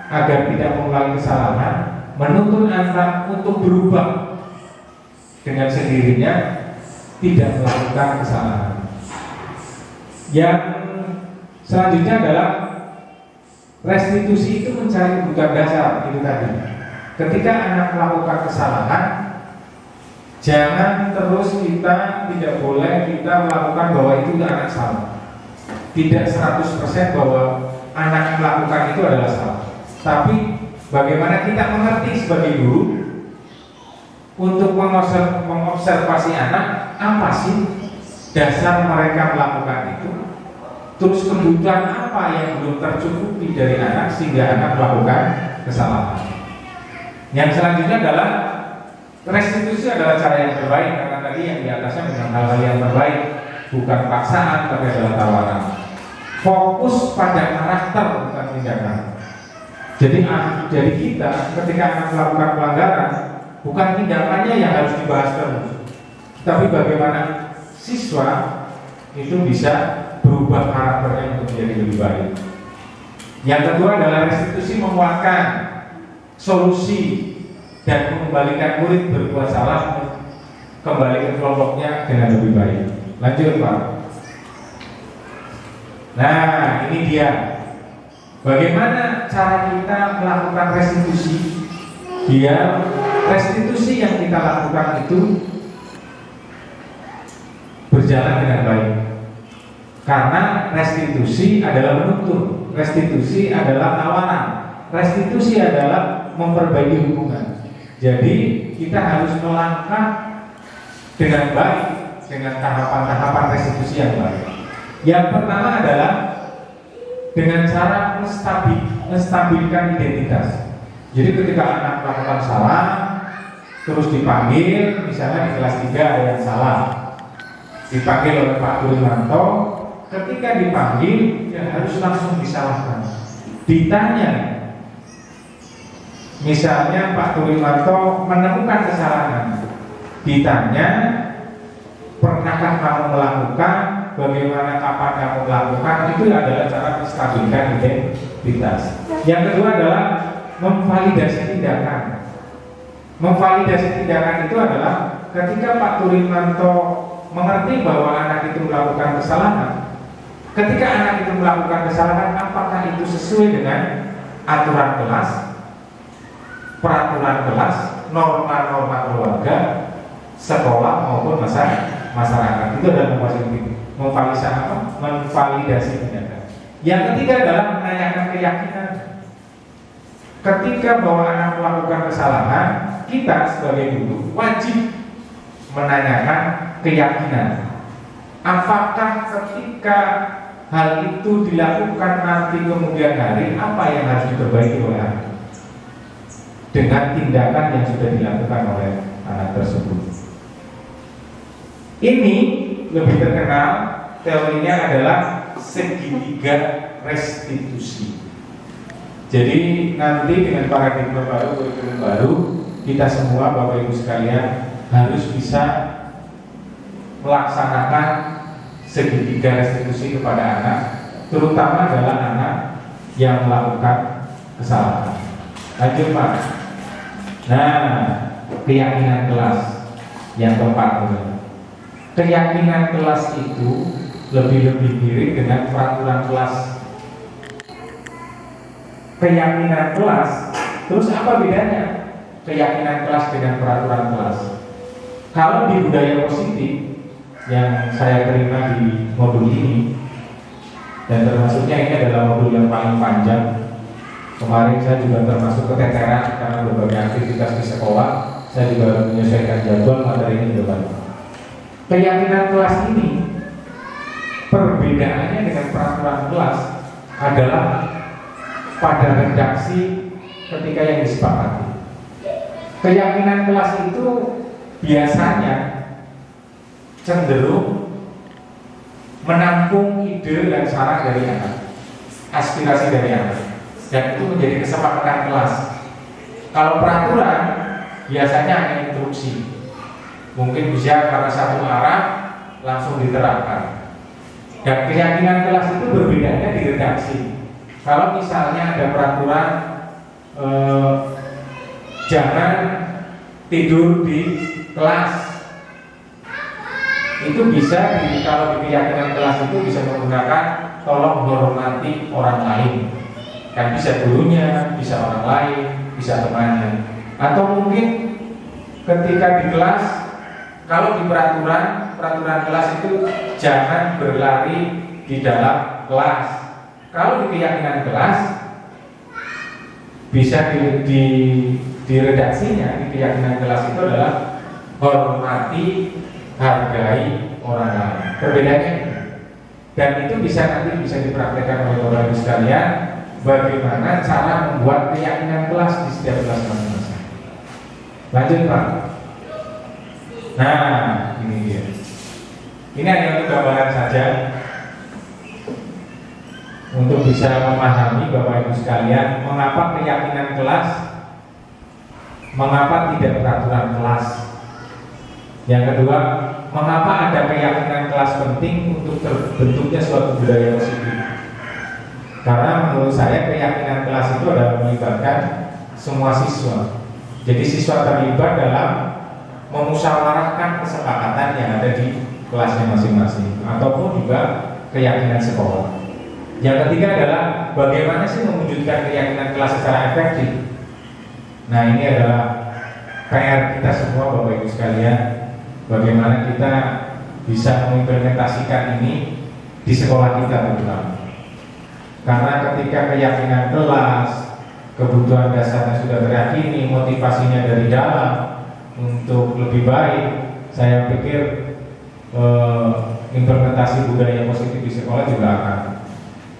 agar tidak mengulangi kesalahan, menuntun anak untuk berubah dengan sendirinya, tidak melakukan kesalahan. Yang selanjutnya adalah restitusi itu mencari kebutuhan dasar, itu tadi. Ketika anak melakukan kesalahan, jangan terus tidak boleh kita melakukan bahwa itu anak salah. Tidak 100% bahwa anak melakukan itu adalah salah. Tapi bagaimana kita mengerti sebagai guru untuk mengobservasi anak, apa sih dasar mereka melakukan itu, terus kebutuhan apa yang belum tercukupi dari anak sehingga anak melakukan kesalahan. Yang selanjutnya adalah restitusi adalah cara yang terbaik, karena tadi yang di atasnya memang hal-hal yang terbaik, bukan paksaan tapi adalah tawaran. Fokus pada karakter bukan tindakan. Jadi kita ketika anak melakukan pelanggaran, bukan tindakannya yang harus dibahas terus, tapi bagaimana siswa itu bisa berubah karakternya untuk menjadi lebih baik. Yang kedua adalah restitusi menguatkan solusi dan mengembalikan murid berbuat salah kembali ke kelompoknya dengan lebih baik. Lanjut Pak. Nah ini dia bagaimana cara kita melakukan restitusi, biar restitusi yang kita lakukan itu berjalan dengan baik. Karena restitusi adalah menuntun, restitusi adalah tawaran, restitusi adalah memperbaiki hubungan. Jadi kita harus melangkah dengan baik, dengan tahapan-tahapan restitusi yang baik. Yang pertama adalah dengan cara menstabilkan identitas. Jadi ketika anak melakukan salah, terus dipanggil, misalnya di kelas 3 ada yang salah, dipanggil oleh Pak Durimanto. Ketika dipanggil, ya harus langsung disalahkan. Ditanya, misalnya Pak Durimanto menemukan kesalahan, ditanya, pernahkah kamu melakukan, bagaimana, kapan kamu melakukan, itu adalah cara menstabilkan identitas. Yang kedua adalah memvalidasi tindakan. Memvalidasi tindakan itu adalah ketika Pak Durimanto mengerti bahwa anak itu melakukan kesalahan. Ketika anak itu melakukan kesalahan, apakah itu sesuai dengan aturan kelas, peraturan kelas, norma-norma keluarga, sekolah maupun masyarakat. Itu adalah memvalidasi tindakan. Yang ketiga adalah menanyakan keyakinan. Ketika bahwa anak melakukan kesalahan, kita sebagai guru wajib menanyakan keyakinan. Apakah ketika hal itu dilakukan nanti kemudian hari, apa yang harus diperbaiki oleh anak dengan tindakan yang sudah dilakukan oleh anak tersebut. Ini lebih terkenal teorinya adalah segitiga restitusi. Jadi nanti dengan paradigma baru, kurikulum baru, kita semua Bapak Ibu sekalian harus bisa melaksanakan segitiga restitusi kepada anak, terutama adalah anak yang melakukan kesalahan. Lanjut Pak. Nah, keyakinan kelas yang keempat. Keyakinan kelas itu lebih mirip dengan peraturan kelas. Keyakinan kelas, terus apa bedanya keyakinan kelas dengan peraturan kelas? Kalau di budaya positif yang saya terima di modul ini, dan termasuknya ini adalah modul yang paling panjang. Kemarin saya juga termasuk keteteran karena berbagai aktivitas di sekolah. Saya juga menyesuaikan jadwal materi ini juga. Keyakinan kelas ini perbedaannya dengan peraturan kelas adalah pada redaksi ketika yang disepakati. Keyakinan kelas itu biasanya cenderung menampung ide dan saran dari anak, aspirasi dari anak, dan itu menjadi kesepakatan kelas. Kalau peraturan biasanya hanya instruksi, mungkin bisa karena satu arah langsung diterapkan. Dan keyakinan kelas itu berbedanya di redaksi. Kalau misalnya ada peraturan jangan tidur di kelas, itu bisa kalau di keyakinan kelas itu bisa menggunakan tolong hormati orang lain. Kan bisa gurunya, bisa orang lain, bisa temannya. Atau mungkin ketika di kelas, kalau di peraturan kelas itu jangan berlari di dalam kelas. Kalau di keyakinan kelas bisa di redaksinya, di keyakinan kelas itu adalah hormati, hargai orang lain. Perbedaannya, dan itu nanti bisa dipraktekkan oleh Bapak Ibu sekalian, bagaimana cara membuat keyakinan kelas di setiap kelas masing-masing. Lanjut Pak. Nah, ini dia. Ini hanya untuk gambaran saja untuk bisa memahami Bapak Ibu sekalian mengapa keyakinan kelas, mengapa tidak peraturan kelas. Yang kedua, mengapa ada keyakinan kelas penting untuk terbentuknya suatu budaya positif. Karena menurut saya keyakinan kelas itu adalah melibatkan semua siswa. Jadi siswa terlibat dalam memusyawarahkan kesepakatan yang ada di kelasnya masing-masing, ataupun juga keyakinan sekolah. Yang ketiga adalah bagaimana sih mewujudkan keyakinan kelas secara efektif. Nah, ini adalah PR kita semua Bapak Ibu sekalian, bagaimana kita bisa mengimplementasikan ini di sekolah kita terutama. Karena ketika keyakinan kelas, kebutuhan dasarnya sudah teryakini, motivasinya dari dalam untuk lebih baik, saya pikir implementasi budaya positif di sekolah juga akan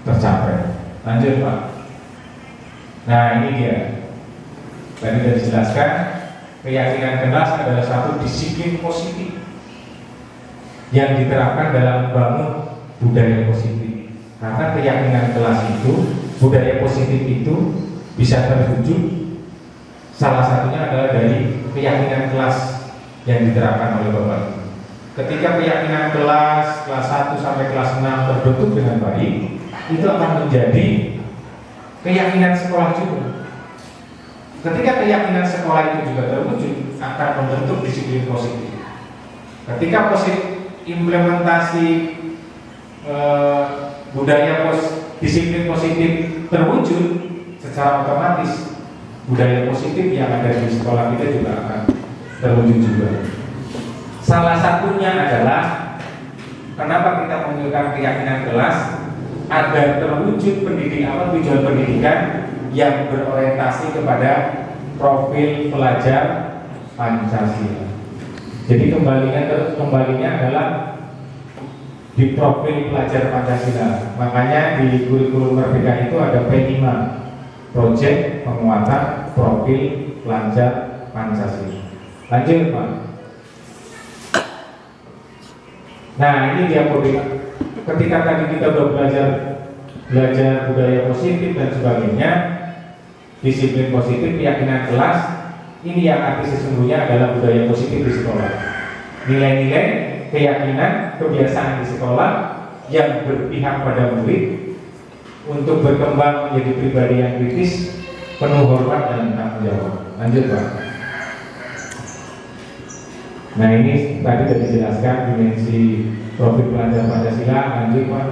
tercapai. Lanjut Pak. Nah, ini dia. Tadi sudah dijelaskan, keyakinan kelas adalah satu disiplin positif yang diterapkan dalam membangun budaya positif. Karena keyakinan kelas itu, budaya positif itu bisa terwujud, salah satunya adalah dari keyakinan kelas yang diterapkan oleh Bapak Ibu. Ketika keyakinan kelas 1 sampai kelas 6 terbentuk dengan baik, itu akan menjadi keyakinan sekolah juga. Ketika keyakinan sekolah itu juga terwujud, akan membentuk disiplin positif. Ketika implementasi budaya disiplin positif terwujud, secara otomatis budaya positif yang ada di sekolah kita juga akan terwujud juga. Salah satunya adalah kenapa kita menunjukkan keyakinan kelas, agar terwujud tujuan pendidikan yang berorientasi kepada profil pelajar Pancasila. Jadi kembalinya adalah di profil pelajar Pancasila. Makanya di kurikulum Merdeka itu ada P5, Proyek Penguatan Profil Pelajar Pancasila. Lanjut Pak. Nah, ini ketika tadi kita udah belajar budaya positif dan sebagainya, disiplin positif, keyakinan kelas, ini yang arti sesungguhnya adalah budaya positif di sekolah. Nilai-nilai, keyakinan, kebiasaan di sekolah yang berpihak pada murid untuk berkembang menjadi pribadi yang kritis, penuh hormat dan tanggung jawab. Lanjut Pak. Nah ini tadi sudah dijelaskan dimensi profil pelajar Pancasila. Lanjut Pak.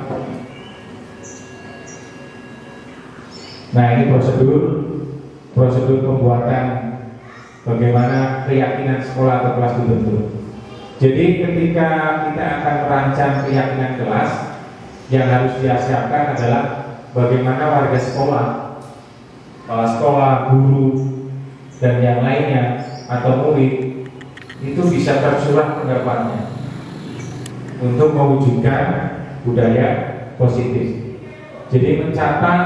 Nah ini prosedur pembuatan bagaimana keyakinan sekolah atau kelas dibentuk. Jadi ketika kita akan merancang keyakinan kelas, yang harus disiapkan adalah bagaimana warga sekolah, kepala sekolah, guru, dan yang lainnya atau murid itu bisa tersurat pendapatnya untuk mewujudkan budaya positif. Jadi mencatat,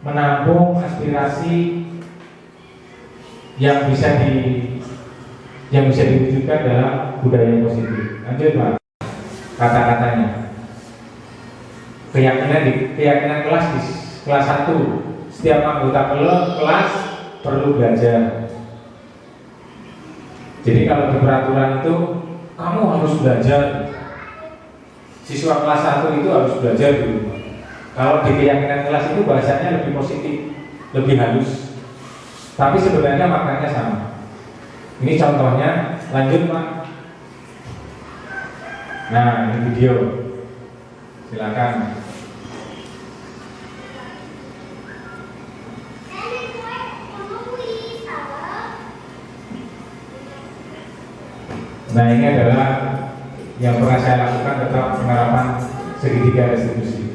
menampung aspirasi yang bisa diwujudkan dalam budaya positif. Lanjut Pak. Kata-katanya. Keyakinan kelas di kelas 1. Setiap anggota kelas perlu belajar. Jadi kalau di peraturan itu kamu harus belajar. Siswa kelas 1 itu harus belajar dulu. Kalau di keyakinan kelas itu bahasanya lebih positif, lebih halus. Tapi sebenarnya maknanya sama. Ini contohnya, lanjut Pak. Nah, ini video. Silakan. Nah, ini adalah yang pernah saya lakukan tentang penerapan segitiga restitusi.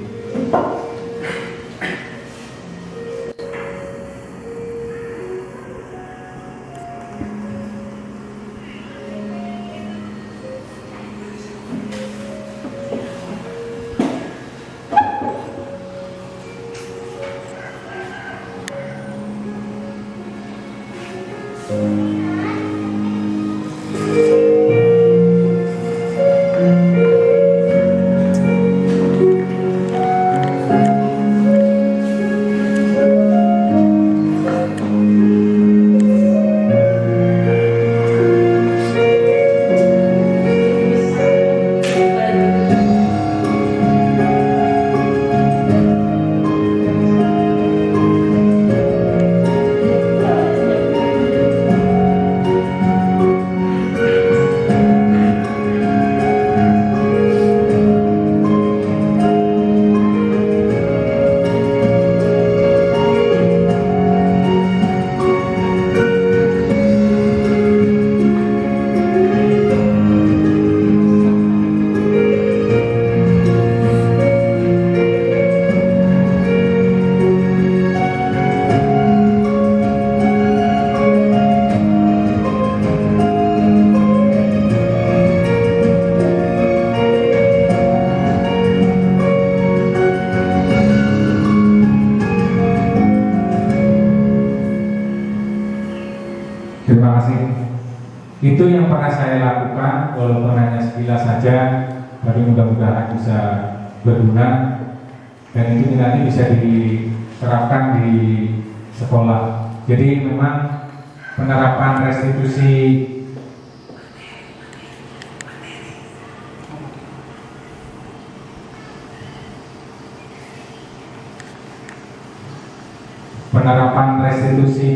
Terima kasih. Itu yang pernah saya lakukan, walaupun hanya sekilas saja, tapi mudah-mudahan bisa berguna dan itu nanti bisa diterapkan di sekolah. Jadi memang penerapan restitusi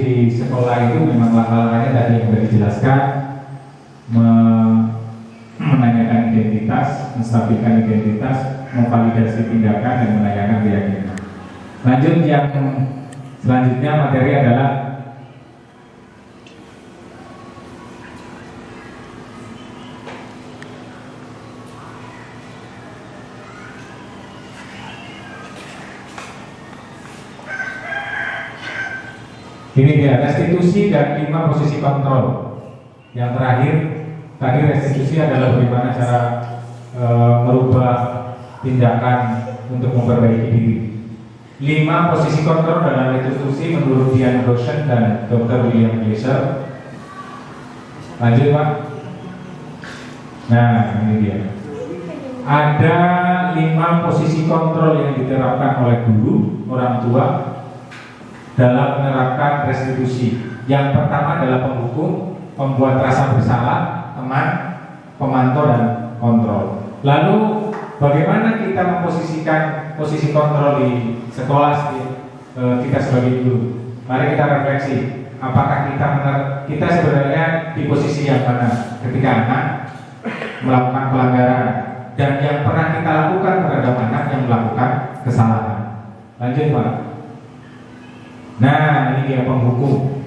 di sekolah itu memang langkah-langkahnya tadi yang sudah dijelaskan, menanyakan identitas, menstabilkan identitas, memvalidasi tindakan dan menanyakan keyakinan. Lanjut, yang selanjutnya materi adalah ini dia, restitusi dan 5 posisi kontrol. Yang terakhir, tadi restitusi adalah bagaimana cara merubah tindakan untuk memperbaiki diri. 5 posisi kontrol dalam restitusi menurut Dian Rosen dan Dr. William Glaser. Lanjut Pak. Nah ini dia. Ada 5 posisi kontrol yang diterapkan oleh guru, orang tua dalam menerapkan restitusi. Yang pertama adalah penghukum, pembuat rasa bersalah, teman, pemantau dan kontrol. Lalu bagaimana kita memposisikan posisi kontrol di sekolah kita sebagai guru? Mari kita refleksi. Apakah kita sebenarnya di posisi yang mana ketika anak melakukan pelanggaran dan yang pernah kita lakukan terhadap anak yang melakukan kesalahan? Lanjut Pak. Nah, ini dia penghukum.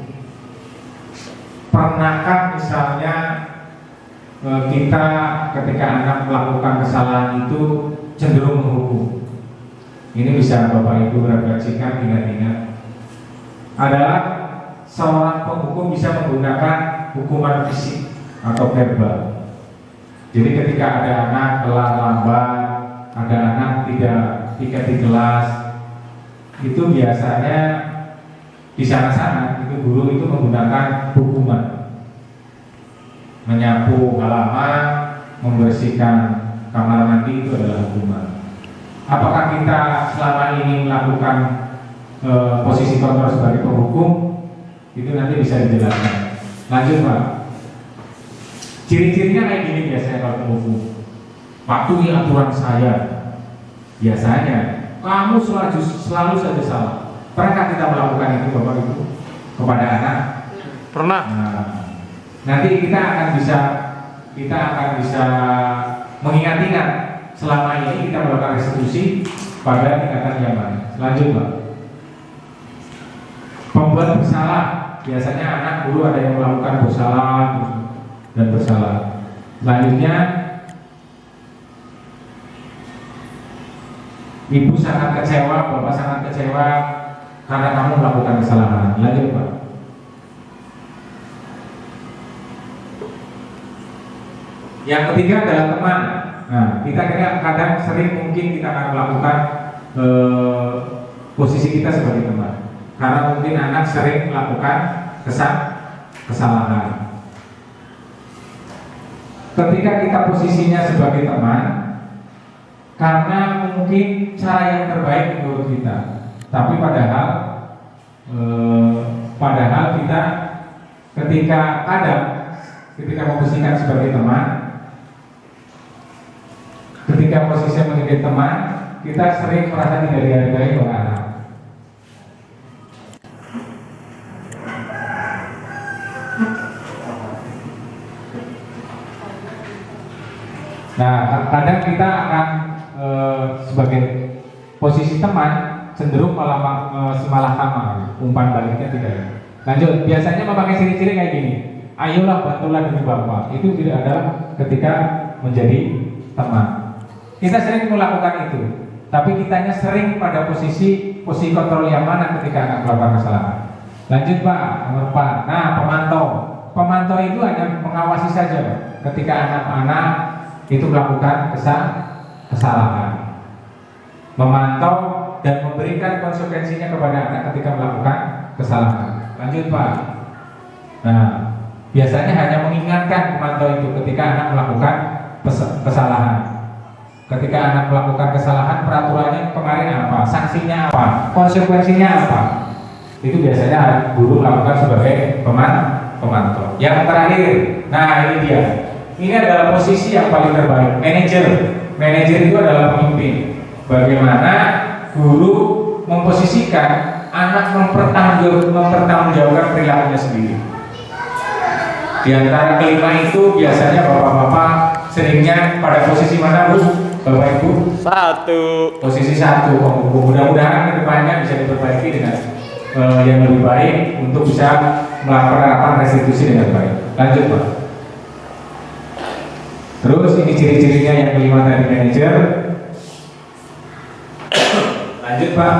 Pernahkah misalnya kita ketika anak melakukan kesalahan itu cenderung menghukum? Ini bisa Bapak Ibu refleksikan, ingat-ingat. Adalah seorang penghukum bisa menggunakan hukuman fisik atau verbal. Jadi ketika ada anak telat lambat, ada anak tidak di kelas, itu biasanya di sana-sana itu guru itu menggunakan hukuman, menyapu halaman, membersihkan kamar mandi, itu adalah hukuman. Apakah kita selama ini melakukan posisi kontrol sebagai penghukum? Itu nanti bisa dijelaskan. Lanjut Pak. Ciri-cirinya kayak gini biasanya kalau penghukum. Patuhi aturan saya. Biasanya kamu selalu saja salah. Pernahkah kita melakukan itu Bapak Ibu kepada anak? Pernah. Nah, nanti kita akan bisa mengingat-ingat selama ini kita melakukan restitusi pada tingkatan yang mana. Lanjut Pak. Pembuat bersalah, biasanya anak dulu ada yang melakukan bersalah dan bersalah. Selanjutnya, ibu sangat kecewa, bapak sangat kecewa karena kamu melakukan kesalahan. Lanjut Pak. Yang ketiga adalah teman. Nah, kita kadang sering mungkin kita akan melakukan posisi kita sebagai teman. Karena mungkin anak sering melakukan kesalahan. Ketika kita posisinya sebagai teman, karena mungkin cara yang terbaik menurut kita, tapi padahal kita ketika memposisikan sebagai teman, ketika posisinya menjadi teman, kita sering merasa tidak dihargai oleh anak. Nah, kadang kita akan sebagai posisi teman cenderung malah semalakama, umpan baliknya tidak. Lanjut, biasanya memakai ciri-ciri kayak gini. Ayolah bantulah demi Bapak. Itu tidak adalah ketika menjadi teman. Kita sering melakukan itu, tapi kitanya sering pada posisi kontrol yang mana ketika anak melakukan kesalahan. Lanjut Pak, nomor 4. Nah, pemantau. Pemantau itu hanya mengawasi saja Pak. Ketika anak-anak itu melakukan kesalahan, memantau dan memberikan konsekuensinya kepada anak ketika melakukan kesalahan. Lanjut Pak. Nah, biasanya hanya mengingatkan pemantau itu ketika anak melakukan kesalahan. Ketika anak melakukan kesalahan, peraturannya kemarin apa, sanksinya apa, konsekuensinya apa. Itu biasanya guru melakukan sebagai pemantau. Yang terakhir, nah ini dia. Ini adalah posisi yang paling terbaik, manajer. Manajer itu adalah pemimpin. Bagaimana guru memposisikan anak mempertanggungjawabkan perilakunya sendiri. Di antara kelima itu biasanya bapak-bapak seringnya pada posisi mana Bu? Bapak Ibu? 1. Posisi 1. Mudah-mudahan kedepannya bisa diperbaiki dengan yang lebih baik untuk bisa melakukan restitusi dengan baik. Lanjut Pak. Terus ini ciri-cirinya yang kelima tadi, manajer. Lanjut Pak.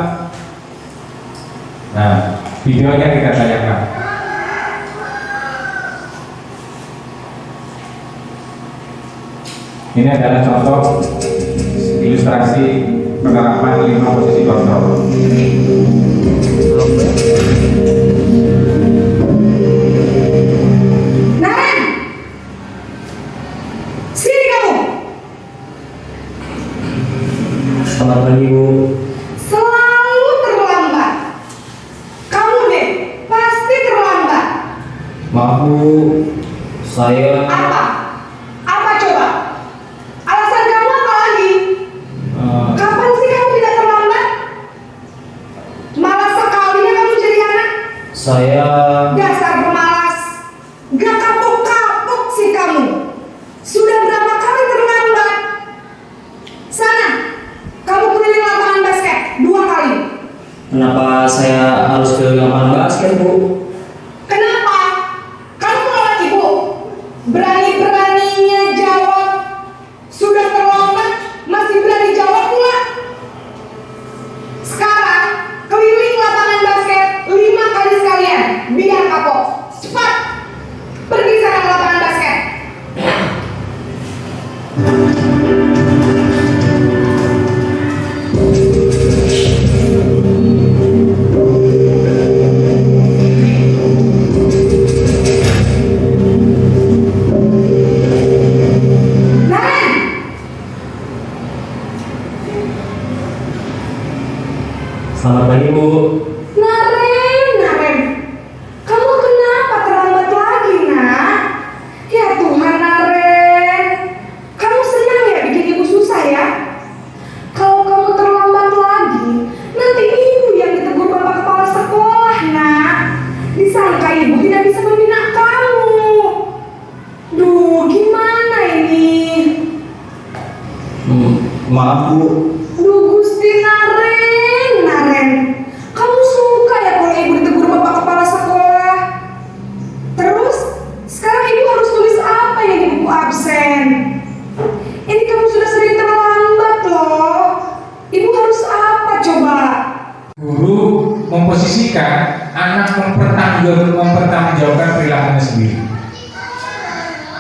Nah, videonya kita tayangkan. Ini adalah contoh ilustrasi penerapan 5 posisi kontrol. Selalu terlambat. Kamu deh, pasti terlambat. Maaf Bu, saya Apa? Apa coba? Alasan kamu apa lagi? Kapan sih kamu tidak terlambat? Malas sekalinya kamu jadi anak. saya Dasar pemalas. Gak kapok-kapok sih kamu. Sudah berapa kali terlambat? Sana, kamu keliling lapangan basket 2 kali. kenapa saya harus ke lapangan basket Bu? Kenapa? Kamu menolak ibu. Berani-beraninya jawab. Sudah terlambat, masih berani jawab pula. Sekarang, keliling lapangan basket 5 kali sekalian. Biar kapok. Cepat. Pergi sana ke lapangan basket. Naren! Selamat pagi Bu. Naren, kamu kenapa terlambat lagi, nak? Ya Tuhan, Naren, kamu senang ya bikin ibu susah ya? Kalau kamu terlambat lagi, nanti ibu yang ditegur bapak kepala sekolah, nak. Disangka ibu tidak bisa membina kamu. Duh, gimana ini? Maaf Bu, Duh, Gusti Naren, kamu suka ya kalau ibu ditegur bapak kepala sekolah? Terus, sekarang ibu harus tulis apa ya di buku absen? Ini kamu sudah sering terlambat loh. Ibu harus apa coba? Guru memposisikan anak mempertanggungjawabkan perilakunya sendiri.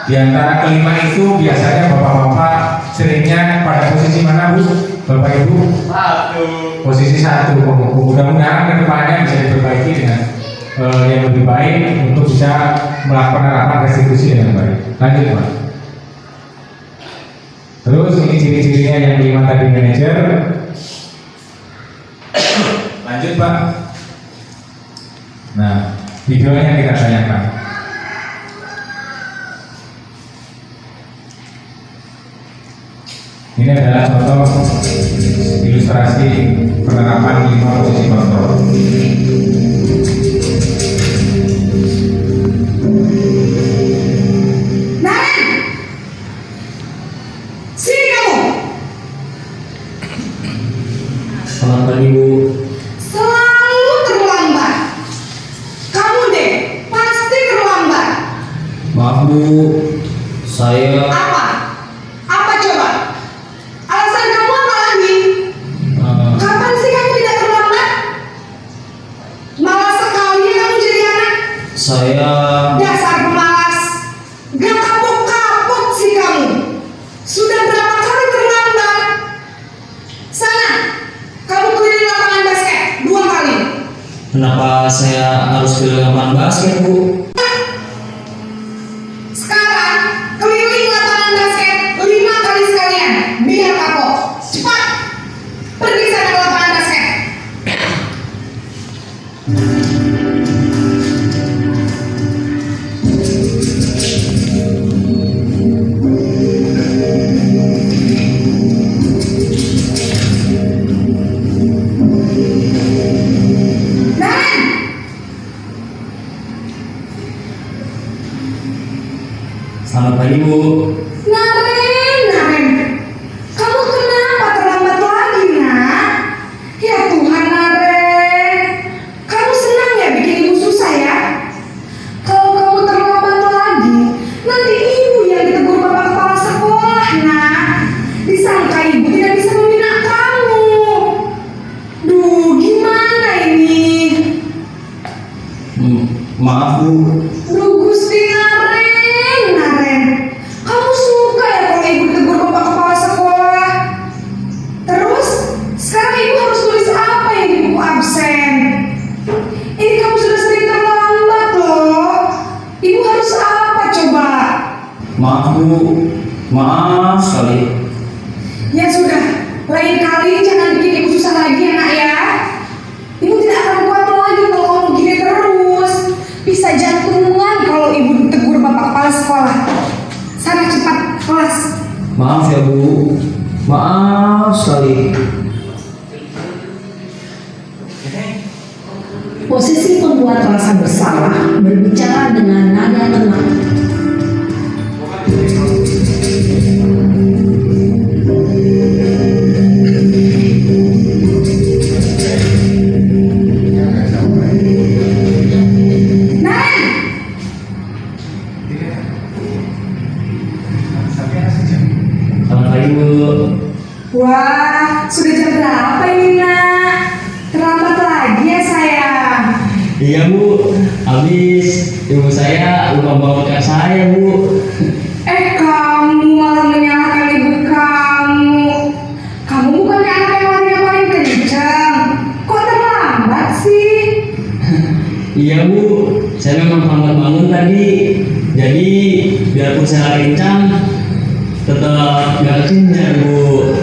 Di antara kelima itu biasanya bapak-bapak seringnya pada posisi mana Bu? Bapak Ibu? Posisi 1. Mudah-mudahan kedepannya bisa diperbaiki dengan yang lebih baik untuk bisa melakukan penerapan restitusi dengan baik. Lanjut Pak. Terus ini ciri-cirinya yang 5 tadi manajer. Lanjut Pak. Nah, videonya kita tanyakan. Ini adalah contoh ilustrasi penerapan 5 posisi kontrol. Naren! Sini kamu! selamat pagi Bu. Selalu terlambat. Kamu deh, pasti terlambat. Maaf Bu, saya Apa? Apa coba? Alasan kamu apa lagi? Kapan sih kamu tidak terlambat? Malas sekali kamu jadi anak. saya Dasar pemalas. Gak kapok-kapok sih kamu. Sudah berapa kali terlambat? Sana, kamu keliling lapangan basket 2 kali. kenapa saya harus ke lapangan basket Bu? Sekarang, keliling lapangan basket 5 kali sekalian. Biar kapok. Cepat. Pergi sana ke lapangan basket. Naren! Selamat pagi Bu. Naren, kamu kenapa terlambat lagi, nak? Ya Tuhan, Naren, kamu senang ya bikin ibu susah ya? Kalau kamu terlambat lagi, nanti ibu yang ditegur bapak kepala sekolah, nak. Disangka ibu tidak bisa membina kamu. Duh, gimana ini? Maaf Bu, Duh, Gusti Naren, kamu suka ya kalau ibu ditegur bapak kepala sekolah? Terus, sekarang ibu harus tulis apa yang di buku absen? Ini kamu sudah sering terlambat loh. Ibu harus apa coba? maaf Bu, maaf sekali. Ya sudah, lain kali jangan bikin ibu susah Posisi pembuat rasa bersalah berbicara dengan nada tenang. Selamat pagi Bu. Wah, sudah jam berapa ini nak? Terlambat lagi ya sayang. Iya Bu, habis ibu saya lupa bawa bekal saya Bu. Kamu malah menyalahkan ibu kamu. Kamu bukannya anak yang larinya paling kencang. Kok terlambat sih? Iya Bu, saya memang lambat bangun tadi. Jadi biarpun saya lari kencang, tetap gak kenyang Bu.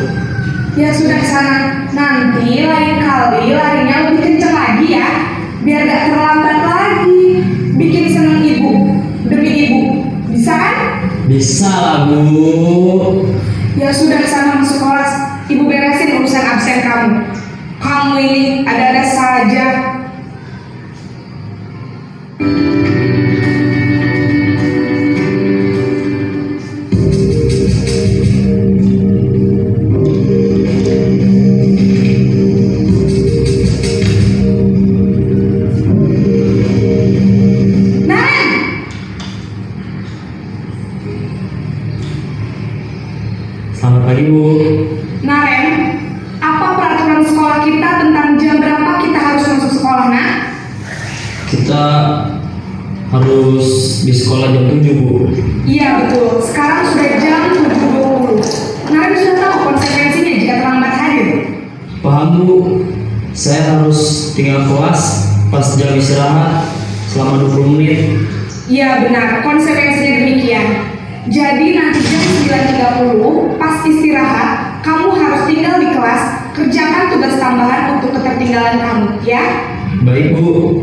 Ya sudah sana, nanti lain kali larinya lebih kencang lagi ya, biar gak terlambat lagi. Bikin seneng ibu, demi ibu, bisa kan? Bisa lah Bu. Ya sudah sana masuk kelas, ibu beresin urusan absen kamu. Kamu ini ada-ada saja. Selamat pagi Bu. Naren, apa peraturan sekolah kita tentang jam berapa kita harus masuk sekolah, nak? Kita harus di sekolah jam 7 Bu. Iya betul, sekarang sudah jam 7.20. Naren sudah tahu konsekuensinya jika terlambat hadir. Paham Bu. Saya harus tinggal kelas pas jam istirahat selama 20 menit. Iya benar, konsekuensinya demikian. Jadi nanti jam 9.30 pas istirahat, kamu harus tinggal di kelas, kerjakan tugas tambahan untuk ketertinggalan kamu, ya? Baik Bu.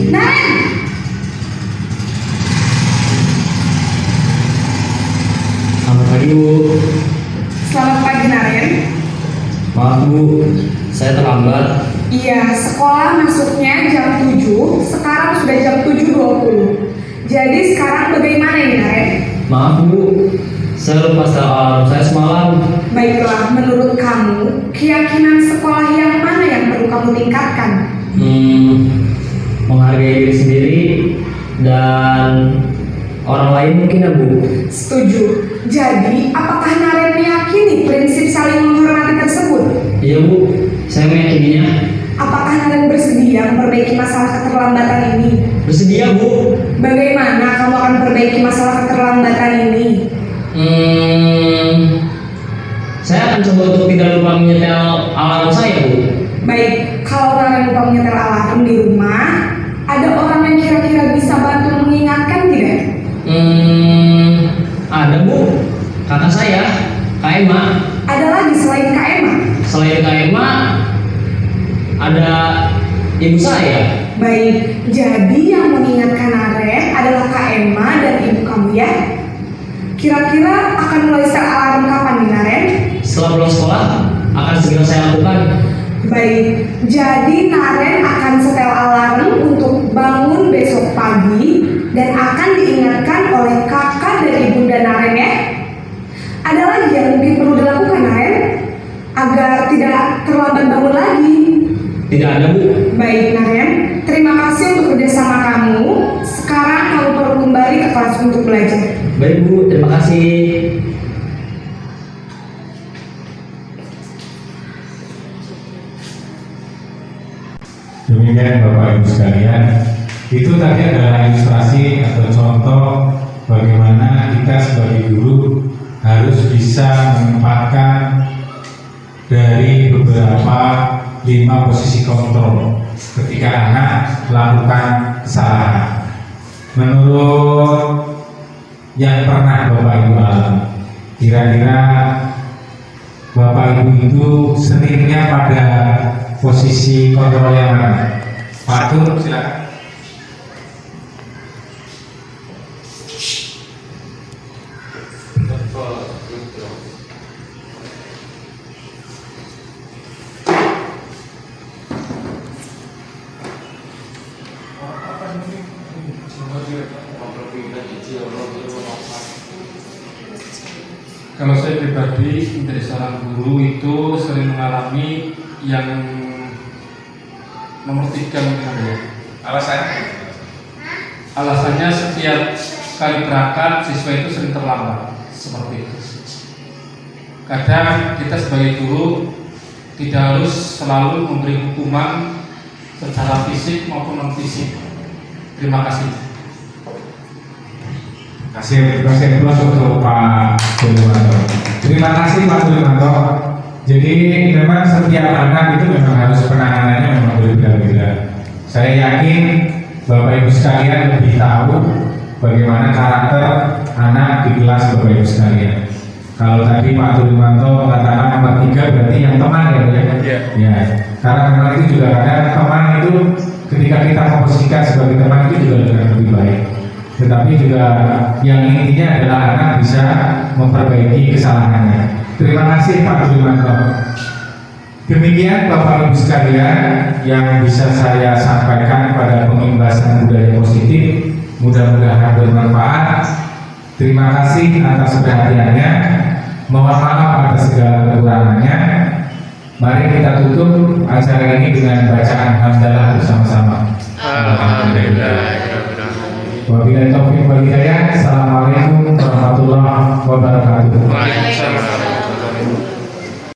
Naren! Selamat pagi Bu. Selamat pagi Naren. Maaf Bu, saya terlambat. Iya, sekolah masuknya jam 7, sekarang sudah jam 7.20. Jadi sekarang bagaimana ini Naren? Maaf Bu, saya lupa setel alarm saya semalam. Baiklah, menurut kamu, keyakinan sekolah yang mana yang perlu kamu tingkatkan? Menghargai diri sendiri dan orang lain mungkin ya Bu. Setuju. Jadi, apakah Naren meyakini prinsip saling menghormati tersebut? Iya Bu, saya meyakininya. Apakah Naren bersedia memperbaiki masalah keterlambatan ini? Bersedia Bu. Bagaimana kamu akan perbaiki masalah keterlambatan ini? Saya akan coba untuk tidak lupa menyetel alarm saya Bu. Baik, kalau Naren lupa menyetel alarm di rumah, ada orang yang kira-kira bisa bantu mengingatkan tidak? Ada Bu, kakak saya, Kak Emma. Ada lagi selain Kak Emma? Selain Kak Emma, ada ibu saya. Baik, jadi yang mengingatkan Naren adalah Kak Emma dan ibu kamu ya? Kira-kira akan mulai setel alarm kapan nih Naren? Setelah pulang sekolah, akan segera saya lakukan. Baik, jadi Naren akan setel alarm untuk bangun besok pagi dan akan diingatkan oleh kakak dan ibunda Naren ya. Ada lagi yang mungkin perlu dilakukan Naren agar tidak terlambat bangun lagi. Tidak ada Bu. Baik Naren, terima kasih untuk kerjasama kamu. Sekarang kamu perlu kembali ke kelas untuk belajar. Baik Bu, terima kasih. Demikian Bapak Ibu sekalian, itu tadi adalah ilustrasi atau contoh bagaimana kita sebagai guru harus bisa menempatkan dari beberapa 5 posisi kontrol ketika anak melakukan kesalahan. Menurut yang pernah Bapak Ibu alami, kira-kira Bapak Ibu itu seringnya pada posisi kontrol yang mana? Pak Tur, silakan. Kalau saya pribadi dari seorang guru itu sering mengalami yang nomor 3 mungkin ada ya. Alasannya? Alasannya setiap kali berangkat siswa itu sering terlambat seperti itu. Kadang kita sebagai guru tidak harus selalu memberi hukuman secara fisik maupun non fisik. Terima kasih. Terima kasih untuk Pak Sulimanto. Terima kasih Pak Sulimanto. Jadi memang setiap anak itu memang harus penanganannya memang berbeda-beda. Saya yakin Bapak Ibu sekalian lebih tahu bagaimana karakter anak di kelas Bapak Ibu sekalian. Kalau tadi Pak Sulimanto mengatakan nomor 3 berarti yang teman ya, Iya. Ya, karena memang itu juga kadang teman itu ketika kita memposisikan sebagai teman itu juga lebih baik. Tetapi juga yang intinya adalah anak bisa memperbaiki kesalahannya. Terima kasih Pak Sulimanto. Demikian Bapak Ibu sekalian yang bisa saya sampaikan pada pengimbasan budaya positif. Mudah-mudahan bermanfaat. Terima kasih atas perhatiannya. Mohon maaf atas segala kekurangannya. Mari kita tutup acara ini dengan bacaan hamdalah bersama-sama. Alhamdulillah. Wabillahi taufiq wal hidayah. Assalamualaikum warahmatullahi wabarakatuh. Waalaikumsalam.